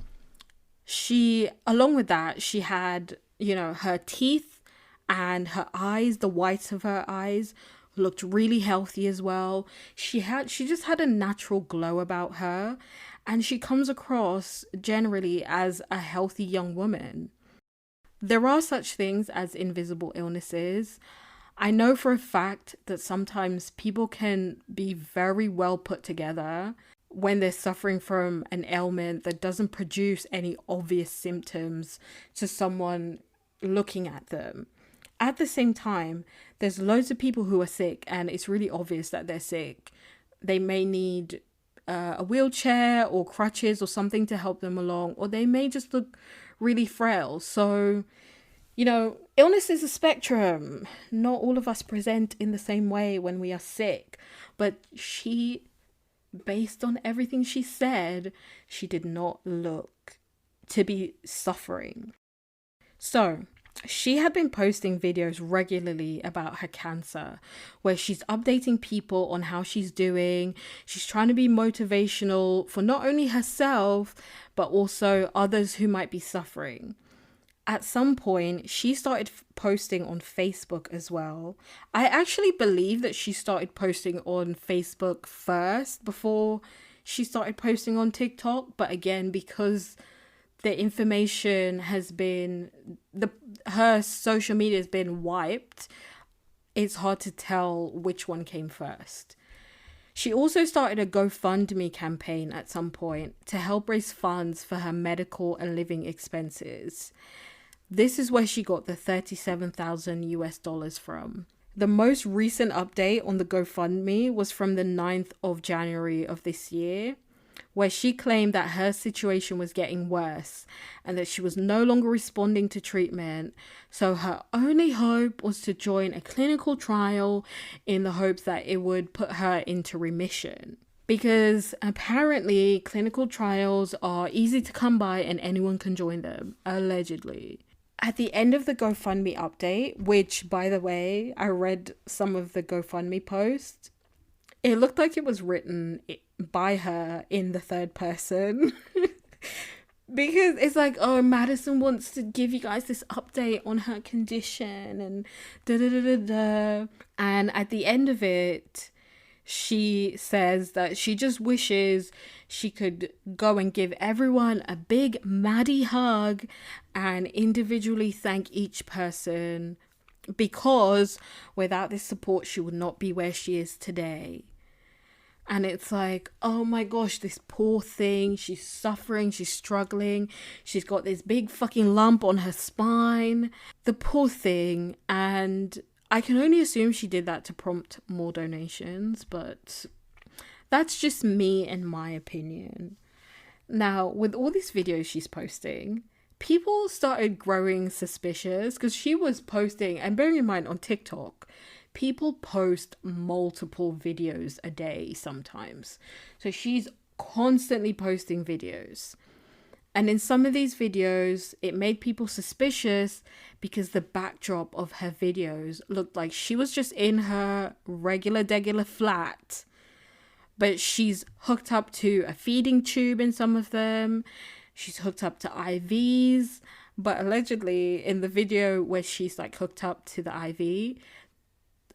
along with that, she had, her teeth and her eyes, the whites of her eyes looked really healthy as well. She just had a natural glow about her, and she comes across generally as a healthy young woman. There are such things as invisible illnesses. I know for a fact that sometimes people can be very well put together when they're suffering from an ailment that doesn't produce any obvious symptoms to someone looking at them. At the same time, there's loads of people who are sick and it's really obvious that they're sick. They may need a wheelchair or crutches or something to help them along, or they may just look really frail. So, illness is a spectrum. Not all of us present in the same way when we are sick. But she, based on everything she said, she did not look to be suffering. So, she had been posting videos regularly about her cancer, where she's updating people on how she's doing. She's trying to be motivational for not only herself, but also others who might be suffering. At some point, she started posting on Facebook as well. I actually believe that she started posting on Facebook first before she started posting on TikTok. But again, because the information has been, her social media has been wiped, it's hard to tell which one came first. She also started a GoFundMe campaign at some point to help raise funds for her medical and living expenses. This is where she got the $37,000 from. The most recent update on the GoFundMe was from the 9th of January of this year, where she claimed that her situation was getting worse and that she was no longer responding to treatment. So her only hope was to join a clinical trial in the hopes that it would put her into remission. because apparently clinical trials are easy to come by and anyone can join them, allegedly. At the end of the GoFundMe update, which, by the way, I read some of the GoFundMe posts, it looked like it was written by her in the third person. Because it's like, oh, Madison wants to give you guys this update on her condition and da da da da da. And at the end of it, she says that she just wishes she could go and give everyone a big Maddie hug and individually thank each person, because without this support, she would not be where she is today. And it's like, oh my gosh, this poor thing. She's suffering. She's struggling. She's got this big fucking lump on her spine. The poor thing. And I can only assume she did that to prompt more donations. But that's just me and my opinion. Now, with all these videos she's posting, people started growing suspicious because she was posting, and bearing in mind on TikTok, people post multiple videos a day sometimes. So she's constantly posting videos. And in some of these videos, it made people suspicious because the backdrop of her videos looked like she was just in her regular flat. But she's hooked up to a feeding tube in some of them. She's hooked up to IVs. But allegedly, in the video where she's like hooked up to the IV,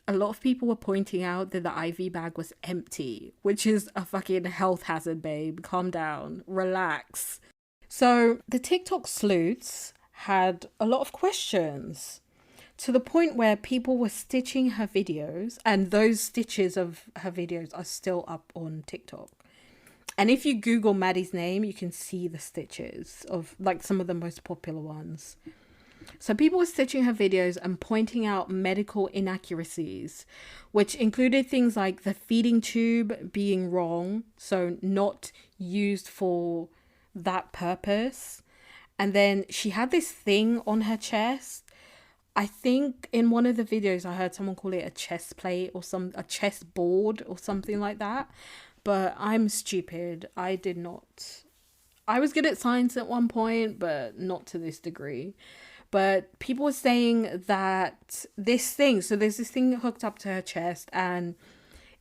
a lot of people were pointing out that the IV bag was empty, which is a fucking health hazard, babe. Calm down. Relax. So the TikTok sleuths had a lot of questions, to the point where people were stitching her videos, and those stitches of her videos are still up on TikTok. And if you Google Maddie's name, you can see the stitches of like some of the most popular ones. So people were stitching her videos and pointing out medical inaccuracies, which included things like the feeding tube being wrong, so not used for that purpose. And then she had this thing on her chest. I think in one of the videos I heard someone call it a chest plate or a chest board or something like that. But I'm stupid. I was good at science at one point, but not to this degree. But people were saying that this thing, so there's this thing hooked up to her chest, and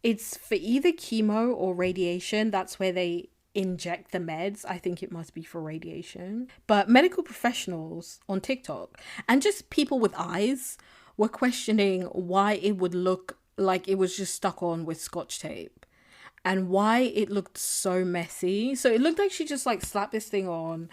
it's for either chemo or radiation. That's where they inject the meds. I think it must be for radiation. But medical professionals on TikTok and just people with eyes were questioning why it would look like it was just stuck on with Scotch tape and why it looked so messy. So it looked like she just like slapped this thing on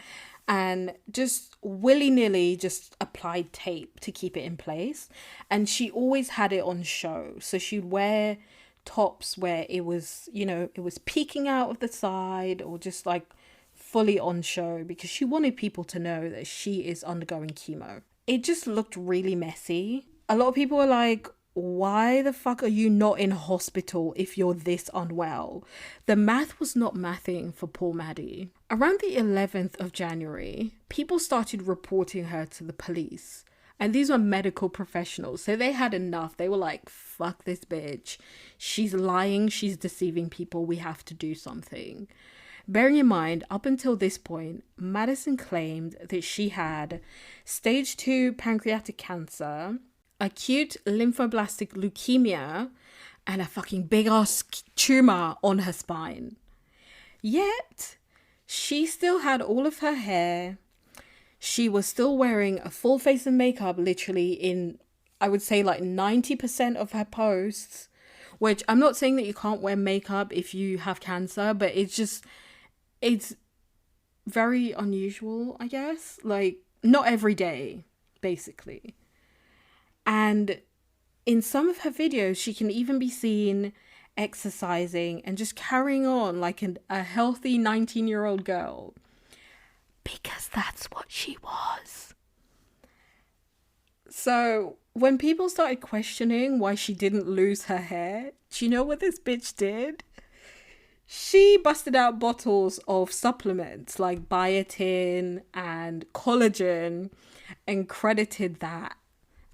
and just willy-nilly just applied tape to keep it in place. And she always had it on show. So she'd wear tops where it was, it was peeking out of the side or just like fully on show, because she wanted people to know that she is undergoing chemo. It just looked really messy. A lot of people were like, why the fuck are you not in hospital if you're this unwell? The math was not mathing for poor Maddie. Around the 11th of January, people started reporting her to the police. And these were medical professionals, so they had enough. They were like, fuck this bitch. She's lying, she's deceiving people, we have to do something. Bearing in mind, up until this point, Madison claimed that she had stage 2 pancreatic cancer, acute lymphoblastic leukemia, and a fucking big ass tumor on her spine. Yet, she still had all of her hair. She was still wearing a full face of makeup, literally in, I would say, like 90% of her posts, which I'm not saying that you can't wear makeup if you have cancer, but it's very unusual, I guess. Like, not every day, basically. And in some of her videos, she can even be seen exercising and just carrying on like a healthy 19-year-old girl. Because that's what she was. So when people started questioning why she didn't lose her hair, do you know what this bitch did? She busted out bottles of supplements like biotin and collagen and credited that.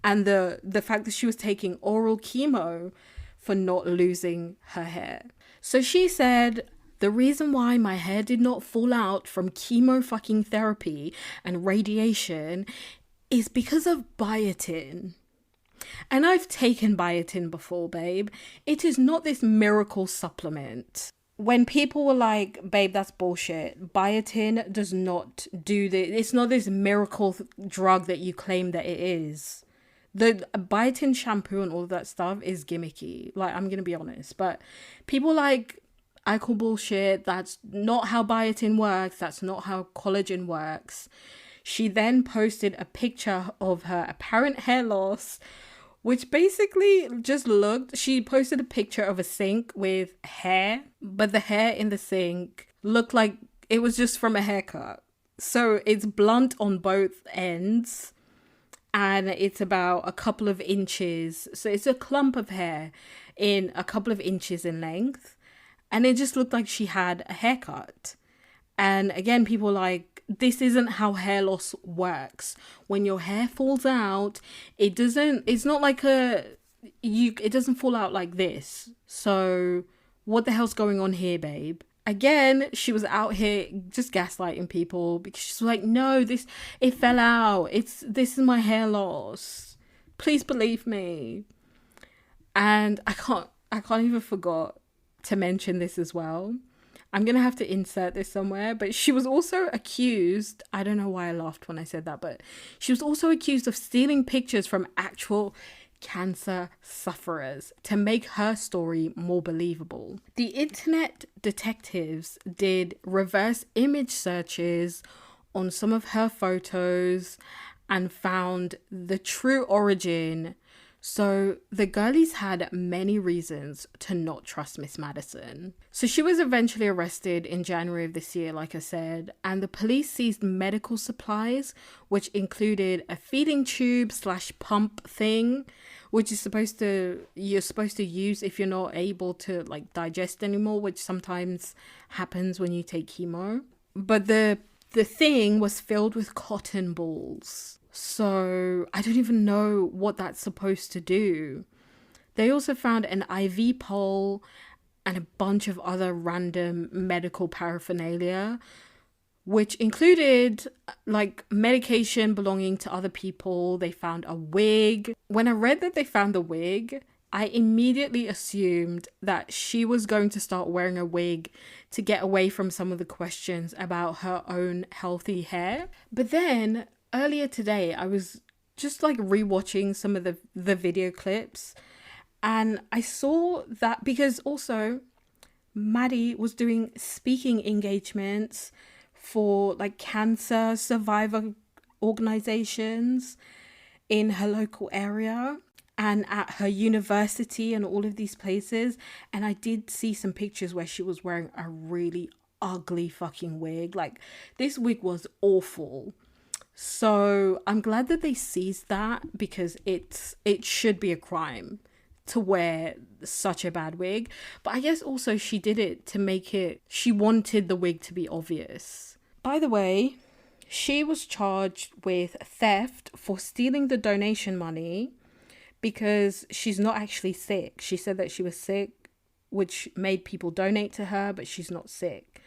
And the fact that she was taking oral chemo for not losing her hair. So she said, the reason why my hair did not fall out from chemo fucking therapy and radiation is because of biotin. And I've taken biotin before, babe. It is not this miracle supplement. When people were like, babe, that's bullshit. Biotin does not do this. It's not this miracle drug that you claim that it is. The biotin shampoo and all of that stuff is gimmicky. Like, I'm going to be honest. But people like, I call bullshit. That's not how biotin works. That's not how collagen works. She then posted a picture of her apparent hair loss, which basically just looked, she posted a picture of a sink with hair, but the hair in the sink looked like it was just from a haircut. So it's blunt on both ends and it's about a couple of inches. So it's a clump of hair in a couple of inches in length. And it just looked like she had a haircut. And again, people like, this isn't how hair loss works. When your hair falls out, it's not like it doesn't fall out like this. So what the hell's going on here, babe? Again, she was out here just gaslighting people because she's like, no, it fell out. This is my hair loss. Please believe me. And I can't even forget to mention this as well. I'm going to have to insert this somewhere, but she was also accused, I don't know why I laughed when I said that, but she was also accused of stealing pictures from actual cancer sufferers to make her story more believable. The internet detectives did reverse image searches on some of her photos and found the true origin. So the girlies had many reasons to not trust Miss Madison. So she was eventually arrested in January of this year, like I said, and the police seized medical supplies, which included a feeding tube / pump thing, which is you're supposed to use if you're not able to like digest anymore, which sometimes happens when you take chemo. But the thing was filled with cotton balls. So I don't even know what that's supposed to do. They also found an IV pole and a bunch of other random medical paraphernalia, which included like medication belonging to other people. They found a wig. When I read that they found the wig, I immediately assumed that she was going to start wearing a wig to get away from some of the questions about her own healthy hair. But then earlier today, I was just like rewatching some of the video clips, and I saw that because also Maddie was doing speaking engagements for like cancer survivor organizations in her local area and at her university and all of these places. And I did see some pictures where she was wearing a really ugly fucking wig. Like, this wig was awful. So I'm glad that they seized that, because it should be a crime to wear such a bad wig. But I guess also she did it to make it, she wanted the wig to be obvious. By the way, she was charged with theft for stealing the donation money because she's not actually sick. She said that she was sick, which made people donate to her, but she's not sick.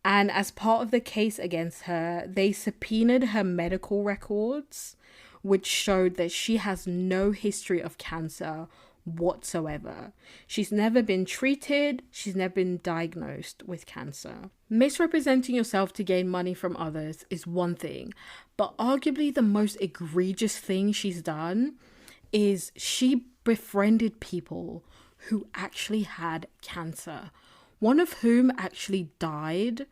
And as part of the case against her, they subpoenaed her medical records, which showed that she has no history of cancer whatsoever. She's never been treated. She's never been diagnosed with cancer. Misrepresenting yourself to gain money from others is one thing, but arguably the most egregious thing she's done is she befriended people who actually had cancer, one of whom actually died,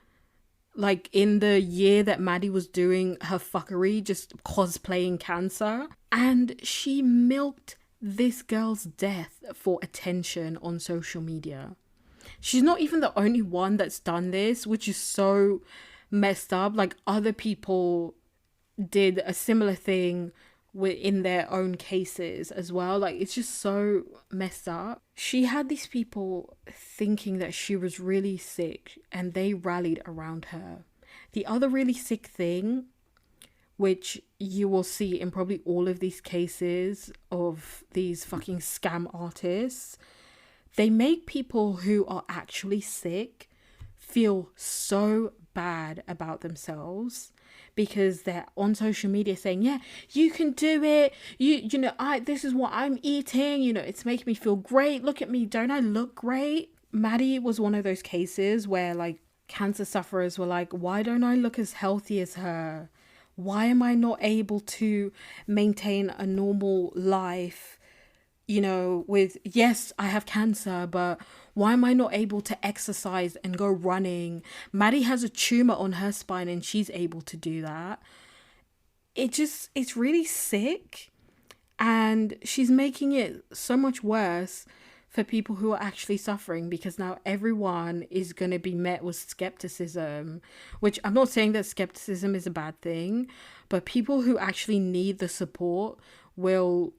like in the year that Maddie was doing her fuckery, just cosplaying cancer. And she milked this girl's death for attention on social media. She's not even the only one that's done this, which is so messed up. Like, other people did a similar thing in their own cases as well. Like, it's just so messed up. She had these people thinking that she was really sick, and they rallied around her. The other really sick thing, which you will see in probably all of these cases of these fucking scam artists, They make people who are actually sick feel so bad about themselves because they're on social media saying, yeah, you can do it. This is what I'm eating. It's making me feel great. Look at me. Don't I look great? Maddie was one of those cases where like cancer sufferers were like, why don't I look as healthy as her? Why am I not able to maintain a normal life? With, yes, I have cancer, but why am I not able to exercise and go running? Maddie has a tumor on her spine and she's able to do that. It's really sick. And she's making it so much worse for people who are actually suffering, because now everyone is going to be met with skepticism, which I'm not saying that skepticism is a bad thing, but people who actually need the support will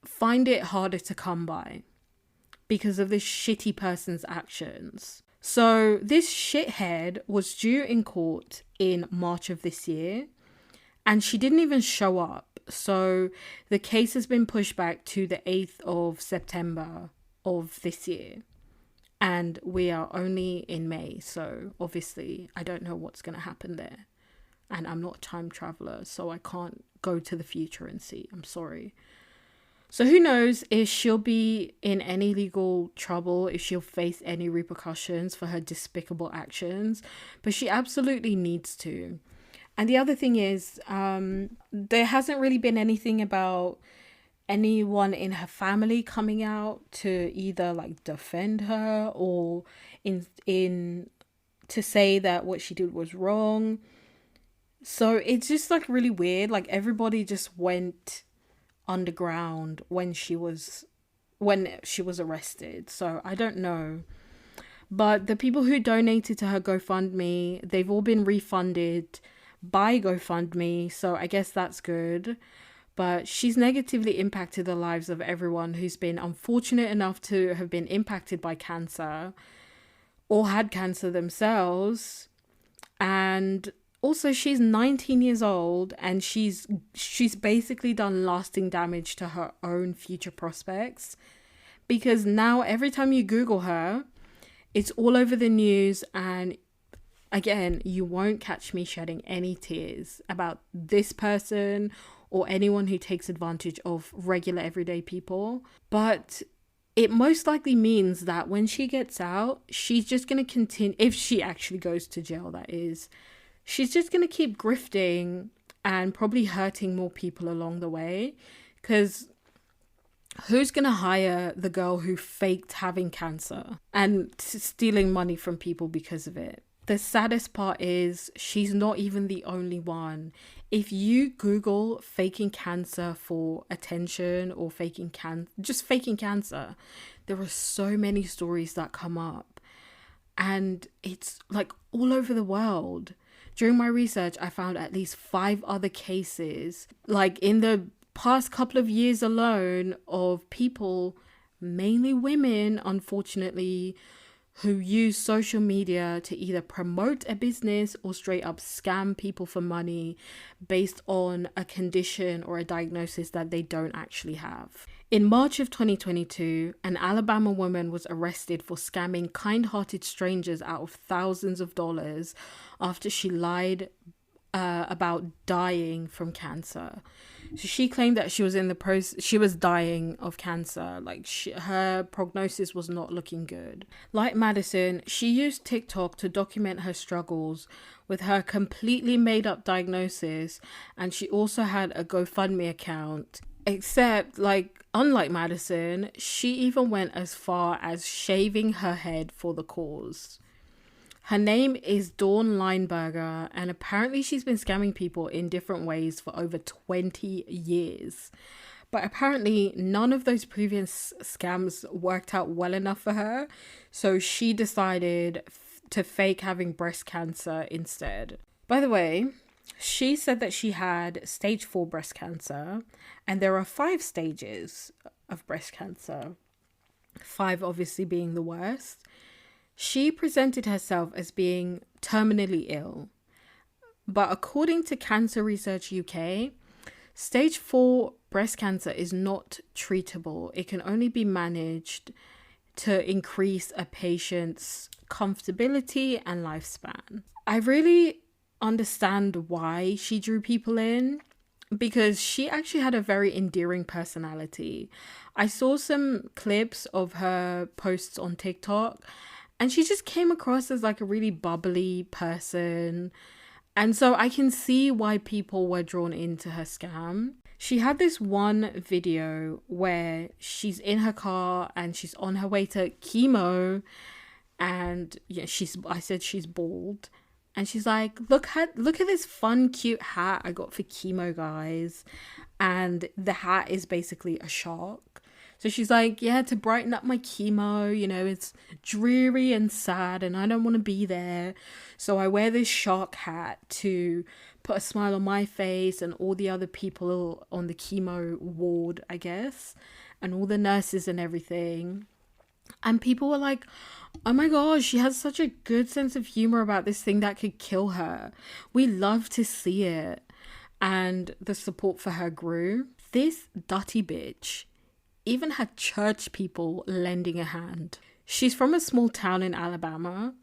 find it harder to come by because of this shitty person's actions. So this shithead was due in court in March of this year and she didn't even show up. So the case has been pushed back to the 8th of September of this year. And we are only in May. So obviously I don't know what's going to happen there. And I'm not a time traveler, so I can't go to the future and see. I'm sorry. So who knows if she'll be in any legal trouble, if she'll face any repercussions for her despicable actions. But she absolutely needs to. And the other thing is, there hasn't really been anything about anyone in her family coming out to either like defend her or in to say that what she did was wrong. So it's just like really weird. Like everybody just went underground when she was arrested. So I don't know. But the people who donated to her GoFundMe, they've all been refunded by GoFundMe. So I guess that's good. But she's negatively impacted the lives of everyone who's been unfortunate enough to have been impacted by cancer or had cancer themselves. And also, she's 19 years old and she's basically done lasting damage to her own future prospects, because now every time you Google her, it's all over the news. And again, you won't catch me shedding any tears about this person or anyone who takes advantage of regular everyday people. But it most likely means that when she gets out, she's just going to continue, if she actually goes to jail, that is, she's just going to keep grifting and probably hurting more people along the way. Because who's going to hire the girl who faked having cancer and stealing money from people because of it? The saddest part is she's not even the only one. If you Google faking cancer for attention or just faking cancer, there are so many stories that come up. And it's like all over the world. During my research, I found at least 5 other cases, like in the past couple of years alone, of people, mainly women, unfortunately, who use social media to either promote a business or straight up scam people for money based on a condition or a diagnosis that they don't actually have. In March of 2022, an Alabama woman was arrested for scamming kind-hearted strangers out of thousands of dollars after she lied about dying from cancer. So she claimed that she was she was dying of cancer. Like her prognosis was not looking good. Like Madison, she used TikTok to document her struggles with her completely made up diagnosis, and she also had a GoFundMe account. Except, like, unlike Madison, she even went as far as shaving her head for the cause. Her name is Dawn Lineberger, and apparently she's been scamming people in different ways for over 20 years. But apparently none of those previous scams worked out well enough for her, so she decided to fake having breast cancer instead. By the way, she said that she had stage 4 breast cancer, and there are 5 stages of breast cancer, 5 obviously being the worst. She presented herself as being terminally ill, but according to Cancer Research UK, stage 4 breast cancer is not treatable. It can only be managed to increase a patient's comfortability and lifespan. I really understand why she drew people in, because she actually had a very endearing personality. I saw some clips of her posts on TikTok, and she just came across as like a really bubbly person. And so I can see why people were drawn into her scam. She had this one video where she's in her car and she's on her way to chemo, and yeah, I said she's bald. And she's like, look at this fun, cute hat I got for chemo, guys. And the hat is basically a shark. So she's like, yeah, to brighten up my chemo, you know, it's dreary and sad and I don't want to be there. So I wear this shark hat to put a smile on my face and all the other people on the chemo ward, I guess, and all the nurses and everything. And people were like, oh my gosh, she has such a good sense of humor about this thing that could kill her. We love to see it. And the support for her grew. This dirty bitch even had church people lending a hand. She's from a small town in Alabama.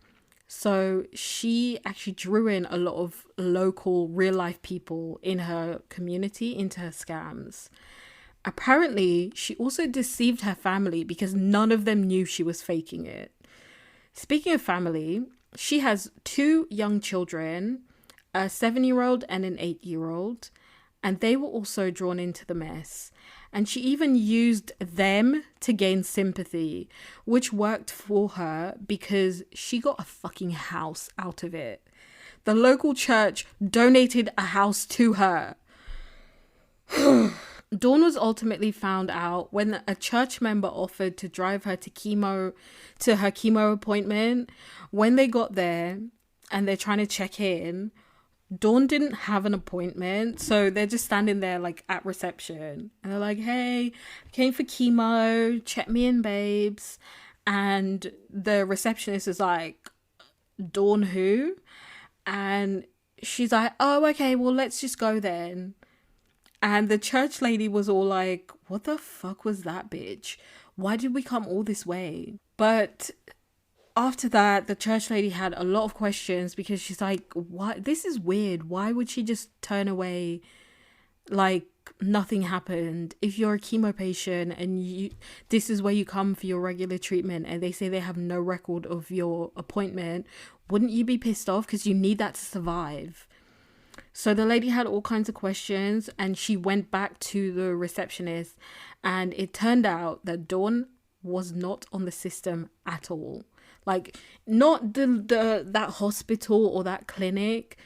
So she actually drew in a lot of local real life people in her community into her scams. Apparently, she also deceived her family because none of them knew she was faking it. Speaking of family, she has 2 young children, a 7-year-old and an 8-year-old, and they were also drawn into the mess. And she even used them to gain sympathy, which worked for her because she got a fucking house out of it. The local church donated a house to her. Dawn was ultimately found out when a church member offered to drive her to her chemo appointment. When they got there and they're trying to check in, Dawn didn't have an appointment, so they're just standing there like at reception and they're like, hey, I came for chemo, check me in, babes. And the receptionist is like, Dawn who? And she's like, oh, okay, well, let's just go then. And the church lady was all like, what the fuck was that, bitch? Why did we come all this way? But after that, the church lady had a lot of questions because she's like, what? This is weird. Why would she just turn away nothing happened? If you're a chemo patient and this is where you come for your regular treatment and they say they have no record of your appointment, wouldn't you be pissed off because you need that to survive? So the lady had all kinds of questions and she went back to the receptionist, and it turned out that Dawn was not on the system at all. Like, not that hospital or that clinic.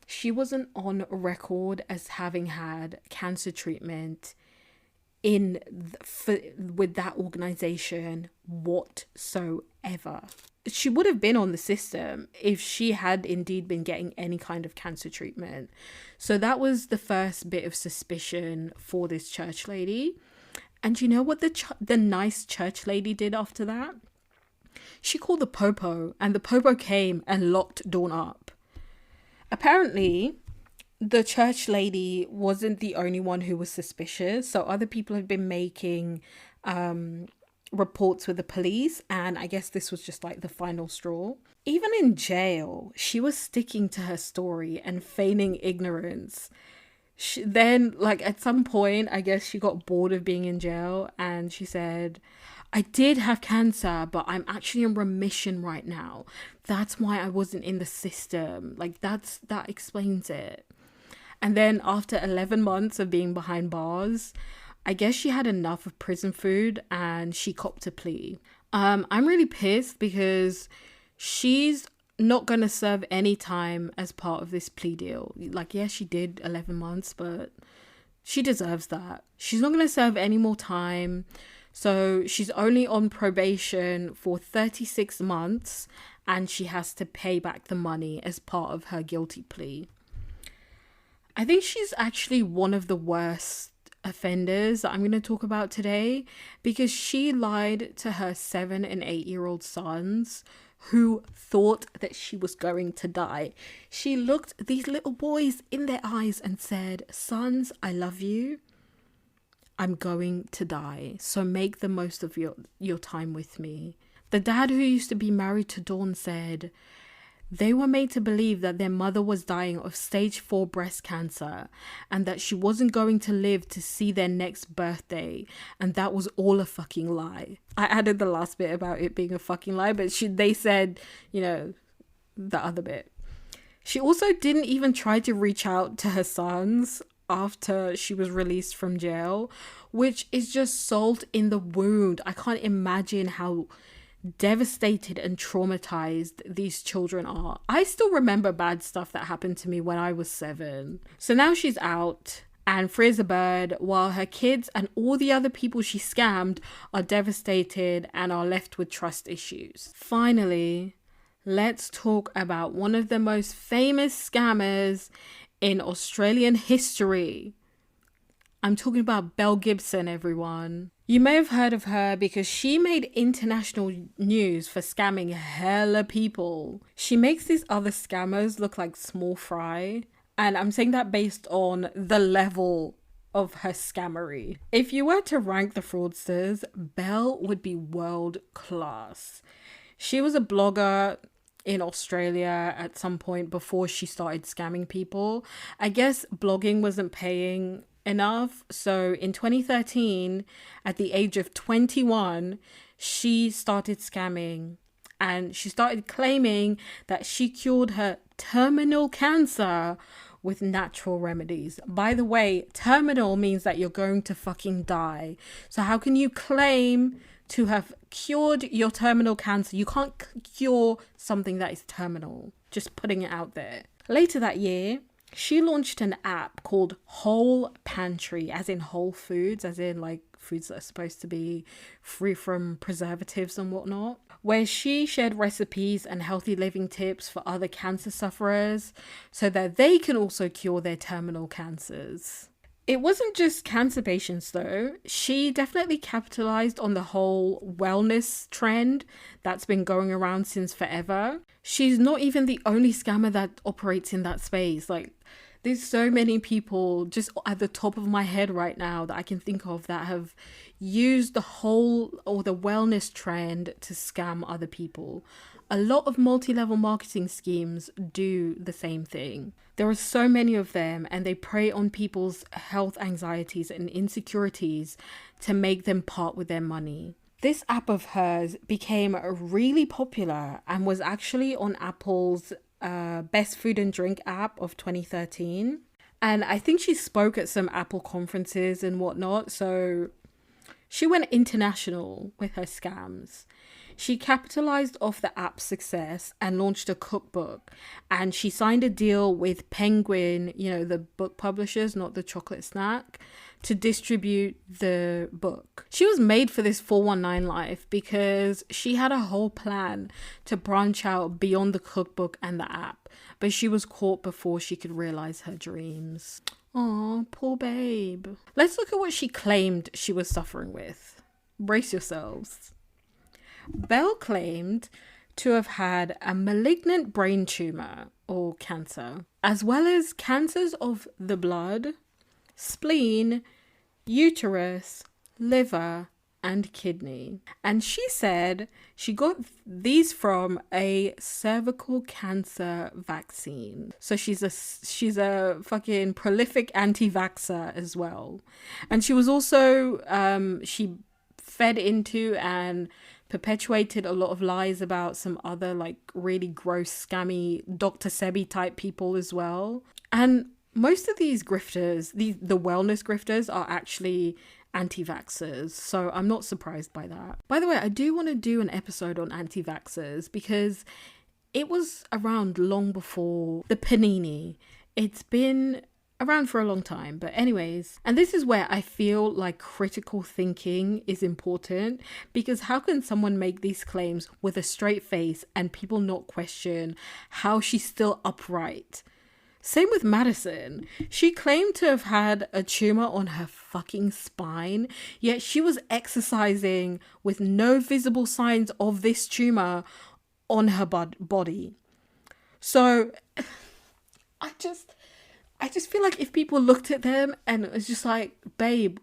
She wasn't on record as having had cancer treatment with that organization whatsoever. She would have been on the system if she had indeed been getting any kind of cancer treatment. So that was the first bit of suspicion for this church lady. And you know what the nice church lady did after that? She called the popo, and the popo came and locked Dawn up. Apparently, the church lady wasn't the only one who was suspicious. So other people had been making reports with the police, and I guess this was just like the final straw. Even in jail, she was sticking to her story and feigning ignorance. Then, like, at some point, I guess she got bored of being in jail and she said, I did have cancer, but I'm actually in remission right now. That's why I wasn't in the system. Like, that explains it. And then after 11 months of being behind bars, I guess she had enough of prison food and she copped a plea. I'm really pissed because she's not going to serve any time as part of this plea deal. Like, yes, she did 11 months, but she deserves that. She's not going to serve any more time. So she's only on probation for 36 months and she has to pay back the money as part of her guilty plea. I think she's actually one of the worst offenders that I'm going to talk about today because she lied to her 7 and 8-year-old sons who thought that she was going to die. She looked these little boys in their eyes and said, sons, I love you. I'm going to die, so make the most of your time with me. The dad who used to be married to Dawn said, they were made to believe that their mother was dying of stage 4 breast cancer and that she wasn't going to live to see their next birthday. And that was all a fucking lie. I added the last bit about it being a fucking lie, but they said, the other bit. She also didn't even try to reach out to her sons after she was released from jail, which is just salt in the wound. I can't imagine how devastated and traumatized these children are. I still remember bad stuff that happened to me when I was 7. So now she's out and free as a bird, while her kids and all the other people she scammed are devastated and are left with trust issues. Finally, let's talk about one of the most famous scammers in Australian history. I'm talking about Belle Gibson, everyone. You may have heard of her because she made international news for scamming hella people. She makes these other scammers look like small fry. And I'm saying that based on the level of her scammery. If you were to rank the fraudsters, Belle would be world class. She was a blogger in Australia at some point before she started scamming people. I guess blogging wasn't paying enough, so in 2013, at the age of 21, she started scamming and she started claiming that she cured her terminal cancer with natural remedies. By the way, terminal means that you're going to fucking die. So how can you claim to have cured your terminal cancer? You can't cure something that is terminal. Just putting it out there. Later that year, she launched an app called Whole Pantry, as in whole foods, as in like foods that are supposed to be free from preservatives and whatnot, where she shared recipes and healthy living tips for other cancer sufferers so that they can also cure their terminal cancers. It wasn't just cancer patients though. She definitely capitalized on the whole wellness trend that's been going around since forever. She's not even the only scammer that operates in that space. Like, there's so many people just at the top of my head right now that I can think of that have used the whole or the wellness trend to scam other people. A lot of multi-level marketing schemes do the same thing. There are so many of them, and they prey on people's health anxieties and insecurities to make them part with their money. This app of hers became really popular and was actually on Apple's Best Food and Drink app of 2013. And I think she spoke at some Apple conferences and whatnot. So she went international with her scams. She capitalized off the app's success and launched a cookbook. And she signed a deal with Penguin, the book publishers, not the chocolate snack, to distribute the book. She was made for this 419 life because she had a whole plan to branch out beyond the cookbook and the app. But she was caught before she could realize her dreams. Aw, poor babe. Let's look at what she claimed she was suffering with. Brace yourselves. Belle claimed to have had a malignant brain tumor or cancer, as well as cancers of the blood, spleen, uterus, liver, and kidney. And she said she got these from a cervical cancer vaccine. So she's a fucking prolific anti-vaxxer as well. And she was also she fed into and perpetuated a lot of lies about some other like really gross scammy Dr. Sebi type people as well. And most of these grifters, the wellness grifters, are actually anti-vaxxers, so I'm not surprised by that. By the way, I do want to do an episode on anti-vaxxers because it was around long before the panini. It's been around for a long time, but anyways, and this is where I feel like critical thinking is important, because how can someone make these claims with a straight face and people not question how she's still upright? Same with Madison. She claimed to have had a tumor on her fucking spine, yet she was exercising with no visible signs of this tumor on her body. So I just feel like if people looked at them and it was just like, babe,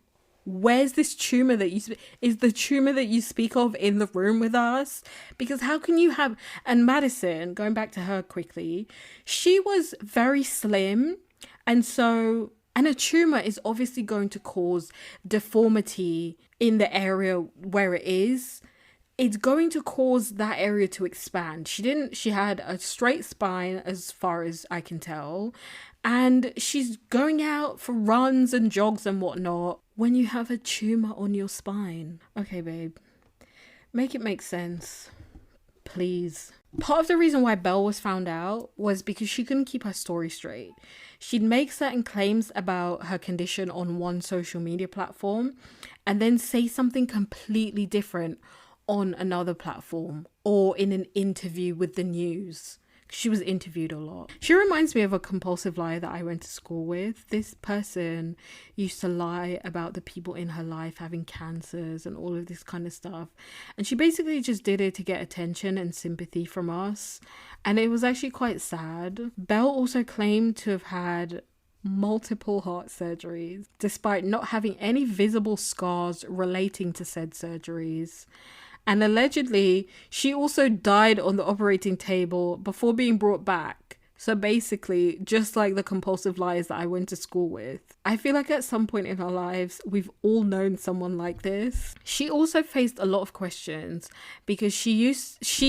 where's this tumor that is the tumor that you speak of in the room with us? Because how can you have, and Madison, going back to her quickly, she was very slim, and so, and a tumor is obviously going to cause deformity in the area where it is. It's going to cause that area to expand. She had a straight spine as far as I can tell. And she's going out for runs and jogs and whatnot when you have a tumor on your spine. Okay, babe. Make it make sense. Please. Part of the reason why Belle was found out was because she couldn't keep her story straight. She'd make certain claims about her condition on one social media platform and then say something completely different on another platform or in an interview with the news. She was interviewed a lot. She reminds me of a compulsive liar that I went to school with. This person used to lie about the people in her life having cancers and all of this kind of stuff. And she basically just did it to get attention and sympathy from us. And it was actually quite sad. Belle also claimed to have had multiple heart surgeries, despite not having any visible scars relating to said surgeries. And allegedly, she also died on the operating table before being brought back. So basically, just like the compulsive liars that I went to school with. I feel like at some point in our lives, we've all known someone like this. She also faced a lot of questions because she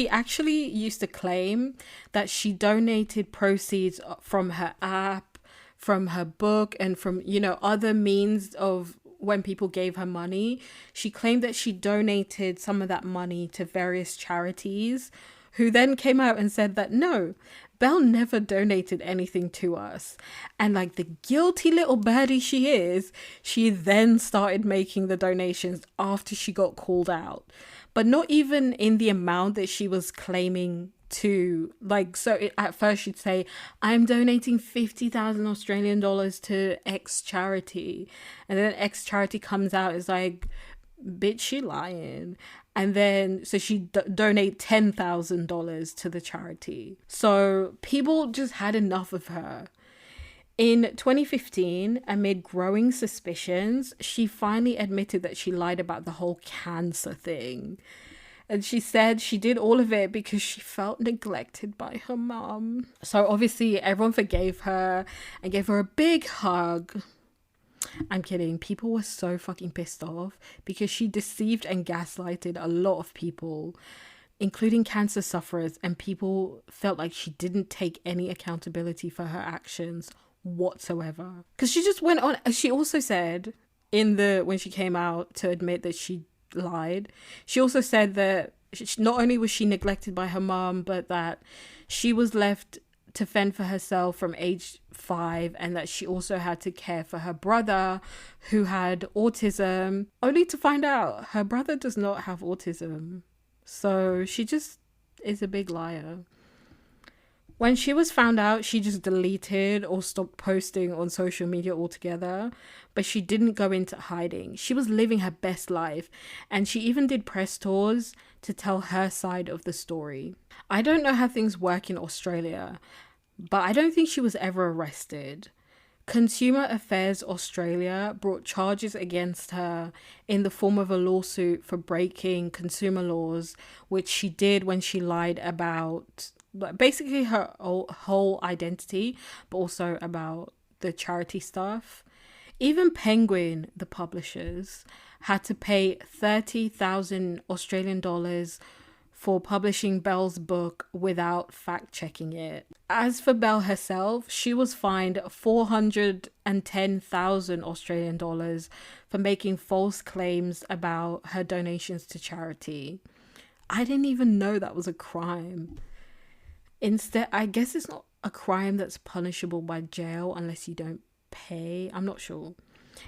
actually used to claim that she donated proceeds from her app, from her book, and from, other means of when people gave her money. She claimed that she donated some of that money to various charities, who then came out and said that no, Belle never donated anything to us. And like the guilty little birdie she is, she then started making the donations after she got called out, but not even in the amount that she was claiming to. At first she'd say, I'm donating 50,000 Australian dollars to X charity, and then X charity comes out is like, bitch, she lying. And then so she donate $10,000 to the charity. So people just had enough of her. In 2015, amid growing suspicions, she finally admitted that she lied about the whole cancer thing. And she said she did all of it because she felt neglected by her mom. So obviously everyone forgave her and gave her a big hug. I'm kidding. People were so fucking pissed off because she deceived and gaslighted a lot of people, including cancer sufferers, and people felt like she didn't take any accountability for her actions whatsoever. Because she just went on. She also said when she came out to admit that she lied, she also said that not only was she neglected by her mom, but that she was left to fend for herself from age 5, and that she also had to care for her brother who had autism, only to find out her brother does not have autism. So she just is a big liar. When she was found out, she just deleted or stopped posting on social media altogether, but she didn't go into hiding. She was living her best life, and she even did press tours to tell her side of the story. I don't know how things work in Australia, but I don't think she was ever arrested. Consumer Affairs Australia brought charges against her in the form of a lawsuit for breaking consumer laws, which she did when she lied about basically her whole identity, but also about the charity stuff. Even Penguin, the publishers, had to pay 30,000 Australian dollars for publishing Belle's book without fact-checking it. As for Belle herself, she was fined 410,000 Australian dollars for making false claims about her donations to charity. I didn't even know that was a crime. Instead, I guess it's not a crime that's punishable by jail unless you don't pay. I'm not sure.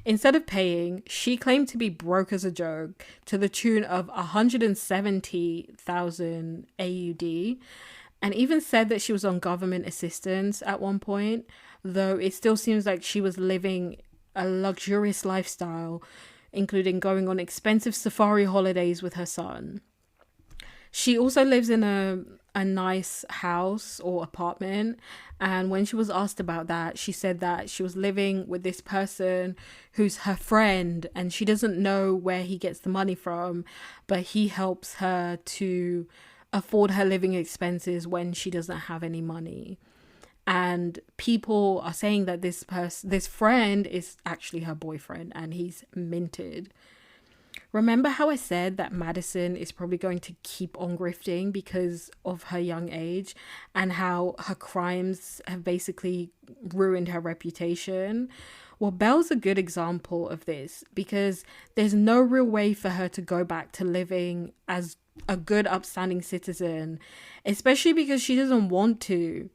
Instead of paying, she claimed to be broke as a joke to the tune of 170,000 AUD, and even said that she was on government assistance at one point, though it still seems like she was living a luxurious lifestyle, including going on expensive safari holidays with her son. She also lives in a nice house or apartment. And when she was asked about that, she said that she was living with this person who's her friend and she doesn't know where he gets the money from, but he helps her to afford her living expenses when she doesn't have any money. And people are saying that this friend is actually her boyfriend and he's minted. Remember how I said that Madison is probably going to keep on grifting because of her young age and how her crimes have basically ruined her reputation? Well, Belle's a good example of this because there's no real way for her to go back to living as a good, upstanding citizen, especially because she doesn't want to.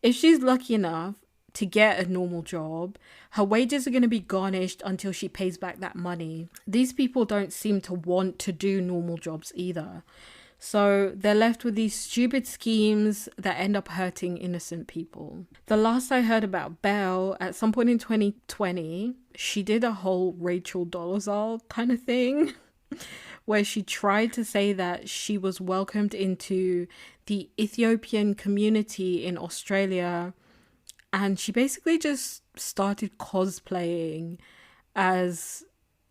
If she's lucky enough to get a normal job, her wages are going to be garnished until she pays back that money. These people don't seem to want to do normal jobs either. So they're left with these stupid schemes that end up hurting innocent people. The last I heard about Belle, at some point in 2020, she did a whole Rachel Dolezal kind of thing where she tried to say that she was welcomed into the Ethiopian community in Australia. And she basically just started cosplaying as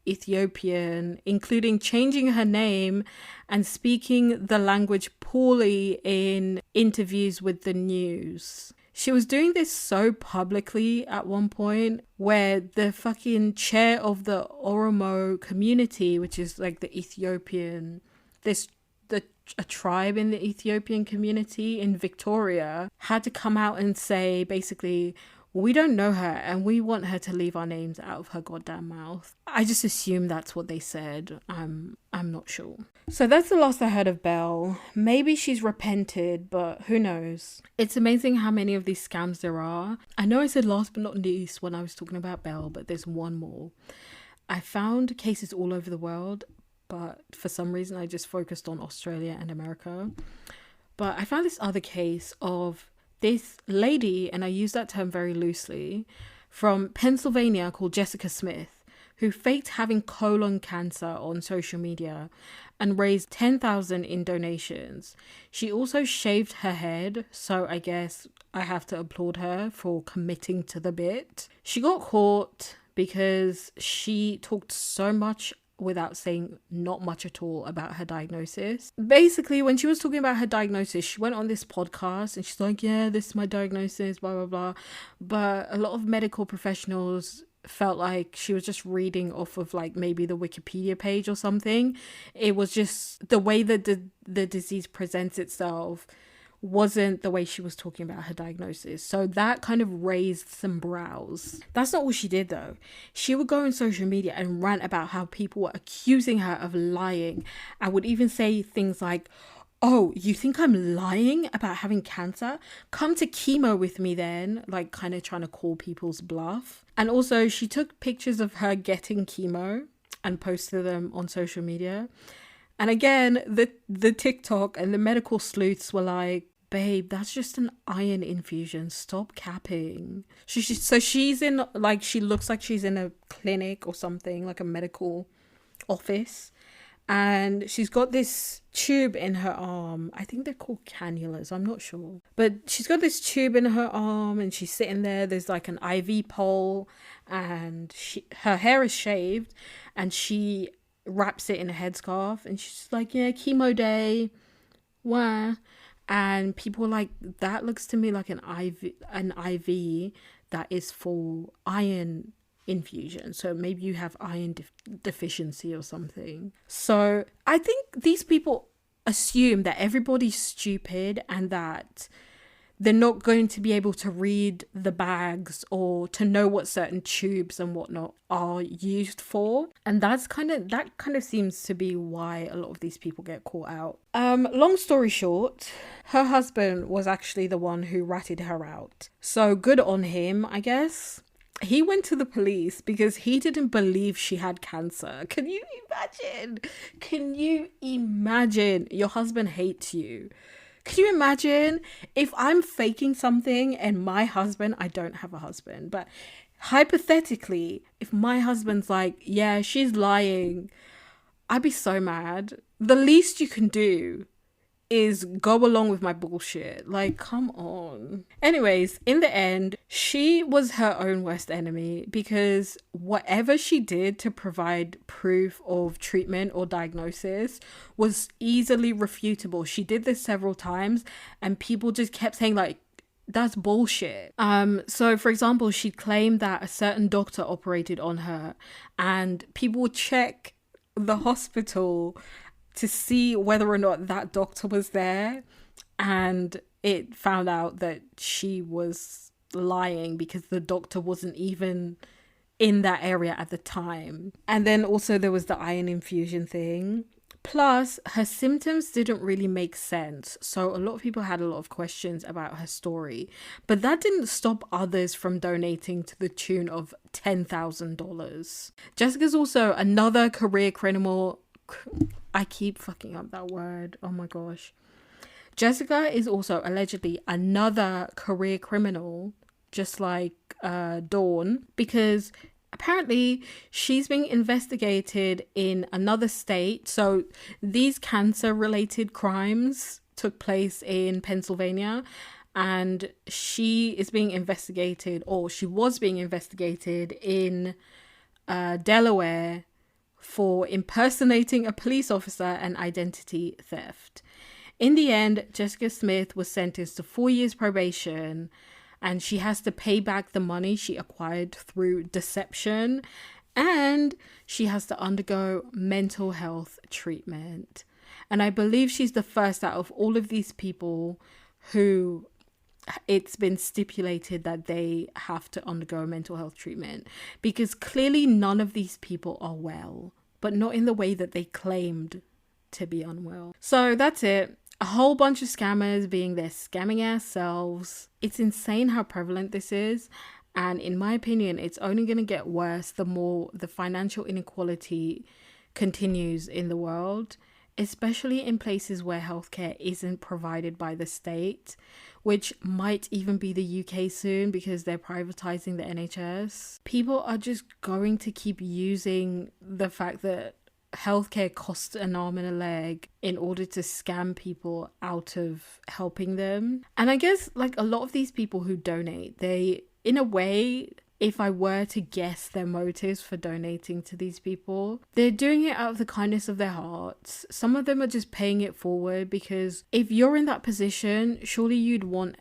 Ethiopian, including changing her name and speaking the language poorly in interviews with the news. She was doing this so publicly at one point where the fucking chair of the Oromo community, which is like the Ethiopian, a tribe in the Ethiopian community in Victoria, had to come out and say basically, we don't know her and we want her to leave our names out of her goddamn mouth. I just assume that's what they said. I'm not sure. So that's the last I heard of Belle. Maybe she's repented, but who knows? It's amazing how many of these scams there are. I know I said last but not least when I was talking about Belle, but there's one more. I found cases all over the world, but for some reason I just focused on Australia and America. But I found this other case of this lady, and I use that term very loosely, from Pennsylvania called Jessica Smith, who faked having colon cancer on social media and raised $10,000 in donations. She also shaved her head, so I guess I have to applaud her for committing to the bit. She got caught because she talked so much without saying not much at all about her diagnosis. Basically, when she was talking about her diagnosis, she went on this podcast and she's like, yeah, this is my diagnosis, blah, blah, blah. But a lot of medical professionals felt like she was just reading off of like maybe the Wikipedia page or something. It was just the way that the disease presents itself wasn't the way she was talking about her diagnosis. So that kind of raised some brows. That's not all she did though. She would go on social media and rant about how people were accusing her of lying and would even say things like, oh, you think I'm lying about having cancer? Come to chemo with me then, like kind of trying to call people's bluff. And also she took pictures of her getting chemo and posted them on social media. And again, the TikTok and the medical sleuths were like, babe, that's just an iron infusion. Stop capping. So she's in, like, she looks like she's in a clinic or something, like a medical office. And she's got this tube in her arm. I think they're called cannulas. I'm not sure. But she's got this tube in her arm and she's sitting there. There's like an IV pole and her hair is shaved and she wraps it in a headscarf and she's like, yeah, chemo day, wah. And people were like, that looks to me like an IV that is for iron infusion, so maybe you have iron deficiency or something. So I think these people assume that everybody's stupid and that they're not going to be able to read the bags or to know what certain tubes and whatnot are used for. And that kind of seems to be why a lot of these people get caught out. Long story short, her husband was actually the one who ratted her out. So good on him, I guess. He went to the police because he didn't believe she had cancer. Can you imagine? Can you imagine? Your husband hates you. Can you imagine if I'm faking something and my husband, I don't have a husband, but hypothetically, if my husband's like, yeah, she's lying, I'd be so mad. The least you can do is go along with my bullshit. Like, come on. Anyways, in the end, she was her own worst enemy because whatever she did to provide proof of treatment or diagnosis was easily refutable. She did this several times and people just kept saying like, that's bullshit. So for example, she claimed that a certain doctor operated on her and people would check the hospital to see whether or not that doctor was there, and it found out that she was lying because the doctor wasn't even in that area at the time. And then also there was the iron infusion thing. Plus, her symptoms didn't really make sense, so a lot of people had a lot of questions about her story. But that didn't stop others from donating to the tune of $10,000. Jessica's also another career criminal. I keep fucking up that word. Oh my gosh. Jessica is also allegedly another career criminal, just like Dawn, because apparently she's being investigated in another state. So these cancer related crimes took place in Pennsylvania, and she is being investigated, or she was being investigated in Delaware for impersonating a police officer and identity theft. In the end, Jessica Smith was sentenced to 4 years probation, and she has to pay back the money she acquired through deception, and she has to undergo mental health treatment. And I believe she's the first out of all of these people who it's been stipulated that they have to undergo mental health treatment, because clearly none of these people are well, but not in the way that they claimed to be unwell. So that's it. A whole bunch of scammers being their scamming ass selves. It's insane how prevalent this is. And in my opinion, it's only going to get worse the more the financial inequality continues in the world, especially in places where healthcare isn't provided by the state, which might even be the UK soon because they're privatizing the NHS. People are just going to keep using the fact that healthcare costs an arm and a leg in order to scam people out of helping them. And I guess like a lot of these people who donate, they, in a way, if I were to guess their motives for donating to these people, they're doing it out of the kindness of their hearts. Some of them are just paying it forward because if you're in that position, surely you'd want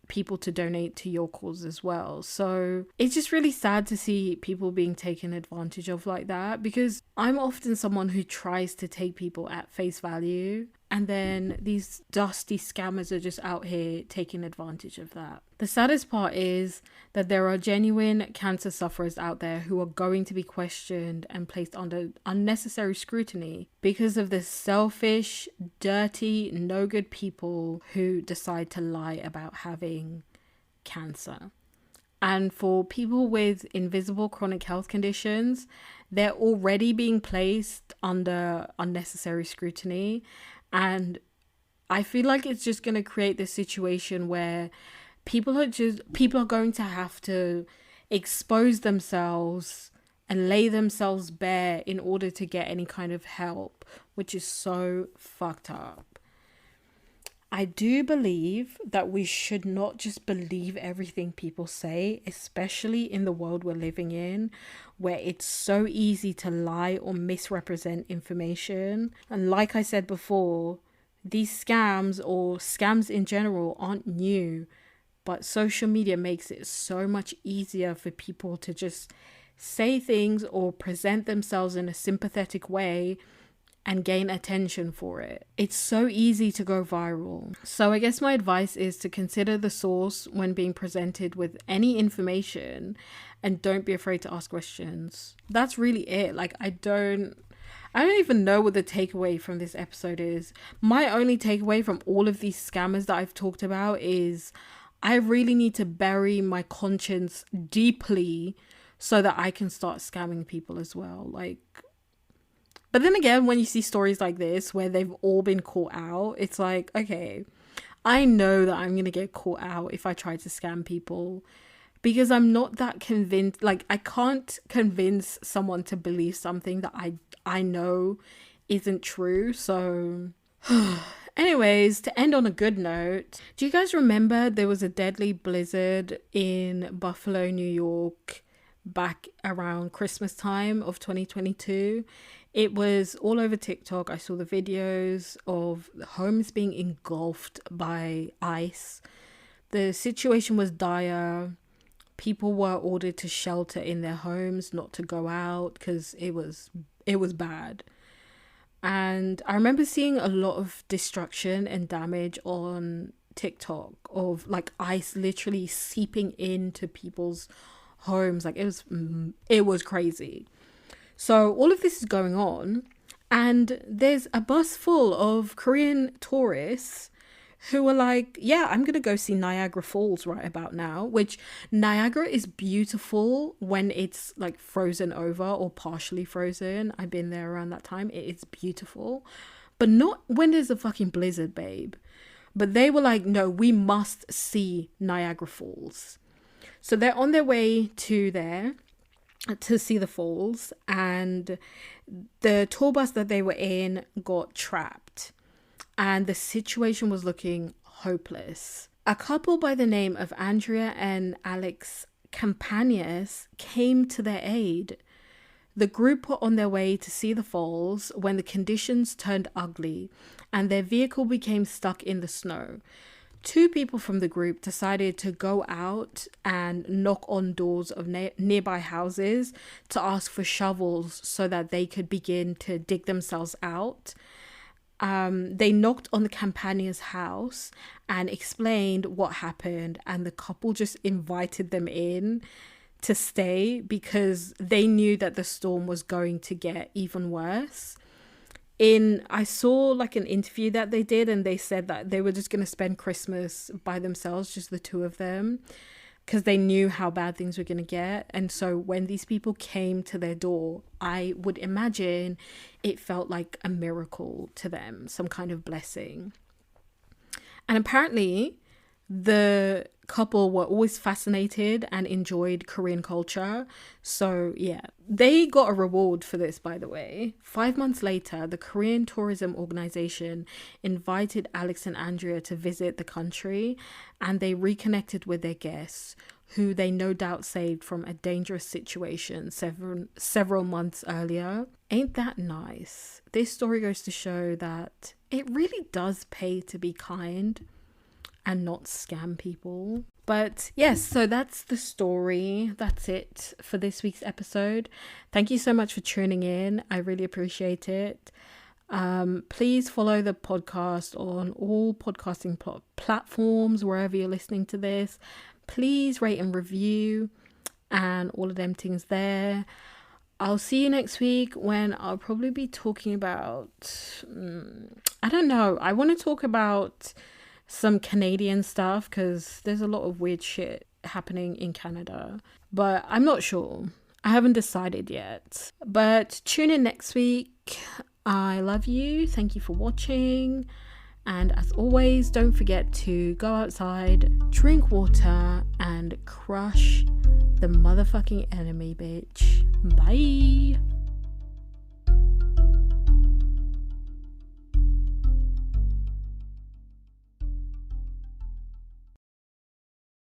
people to donate to your cause as well. So it's just really sad to see people being taken advantage of like that, because I'm often someone who tries to take people at face value, and then these dusty scammers are just out here taking advantage of that. The saddest part is that there are genuine cancer sufferers out there who are going to be questioned and placed under unnecessary scrutiny because of the selfish, dirty, no good people who decide to lie about having cancer. And for people with invisible chronic health conditions, they're already being placed under unnecessary scrutiny. And I feel like it's just going to create this situation where people are going to have to expose themselves and lay themselves bare in order to get any kind of help, which is so fucked up. I do believe that we should not just believe everything people say, especially in the world we're living in, where it's so easy to lie or misrepresent information. And like I said before, these scams or scams in general aren't new, but social media makes it so much easier for people to just say things or present themselves in a sympathetic way and gain attention for it. It's so easy to go viral. So I guess my advice is to consider the source when being presented with any information, and don't be afraid to ask questions. That's really it. Like, I don't even know what the takeaway from this episode is. My only takeaway from all of these scammers that I've talked about is I really need to bury my conscience deeply so that I can start scamming people as well. But then again, when you see stories like this where they've all been caught out, it's like, okay, I know that I'm going to get caught out if I try to scam people, because I'm not that convinced. Like, I can't convince someone to believe something that I know isn't true. So Anyways, to end on a good note, do you guys remember there was a deadly blizzard in Buffalo, New York back around Christmas time of 2022? It was all over TikTok. I saw the videos of homes being engulfed by ice. The situation was dire. People were ordered to shelter in their homes, not to go out because it was bad. And I remember seeing a lot of destruction and damage on TikTok of like ice literally seeping into people's homes. Like it was crazy. So all of this is going on, and there's a bus full of Korean tourists who were like, yeah, I'm gonna go see Niagara Falls right about now, which Niagara is beautiful when it's like frozen over or partially frozen. I've been there around that time. It's beautiful, but not when there's a fucking blizzard, babe. But they were like, no, we must see Niagara Falls. So they're on their way to there to see the falls, and the tour bus that they were in got trapped. And the situation was looking hopeless. A couple by the name of Andrea and Alex Campanias came to their aid. The group were on their way to see the falls when the conditions turned ugly and their vehicle became stuck in the snow. Two people from the group decided to go out and knock on doors of nearby houses to ask for shovels so that they could begin to dig themselves out. They knocked on the Campania's house and explained what happened, and the couple just invited them in to stay because they knew that the storm was going to get even worse. I saw like an interview that they did, and they said that they were just going to spend Christmas by themselves, just the two of them, because they knew how bad things were going to get. And so when these people came to their door, I would imagine it felt like a miracle to them, some kind of blessing. And apparently the couple were always fascinated and enjoyed Korean culture. So yeah, they got a reward for this, by the way. 5 months later, the Korean Tourism Organization invited Alex and Andrea to visit the country, and they reconnected with their guests, who they no doubt saved from a dangerous situation several months earlier. Ain't that nice? This story goes to show that it really does pay to be kind and not scam people. But yes, so that's the story. That's it for this week's episode. Thank you so much for tuning in. I really appreciate it. Please follow the podcast on all podcasting platforms, wherever you're listening to this. Please rate and review and all of them things there. I'll see you next week when I'll probably be talking about, I don't know. I want to talk about some Canadian stuff because there's a lot of weird shit happening in Canada, but I'm not sure. I haven't decided yet, but tune in next week. I love you. Thank you for watching. And as always, don't forget to go outside, drink water, and crush the motherfucking enemy, bitch. Bye.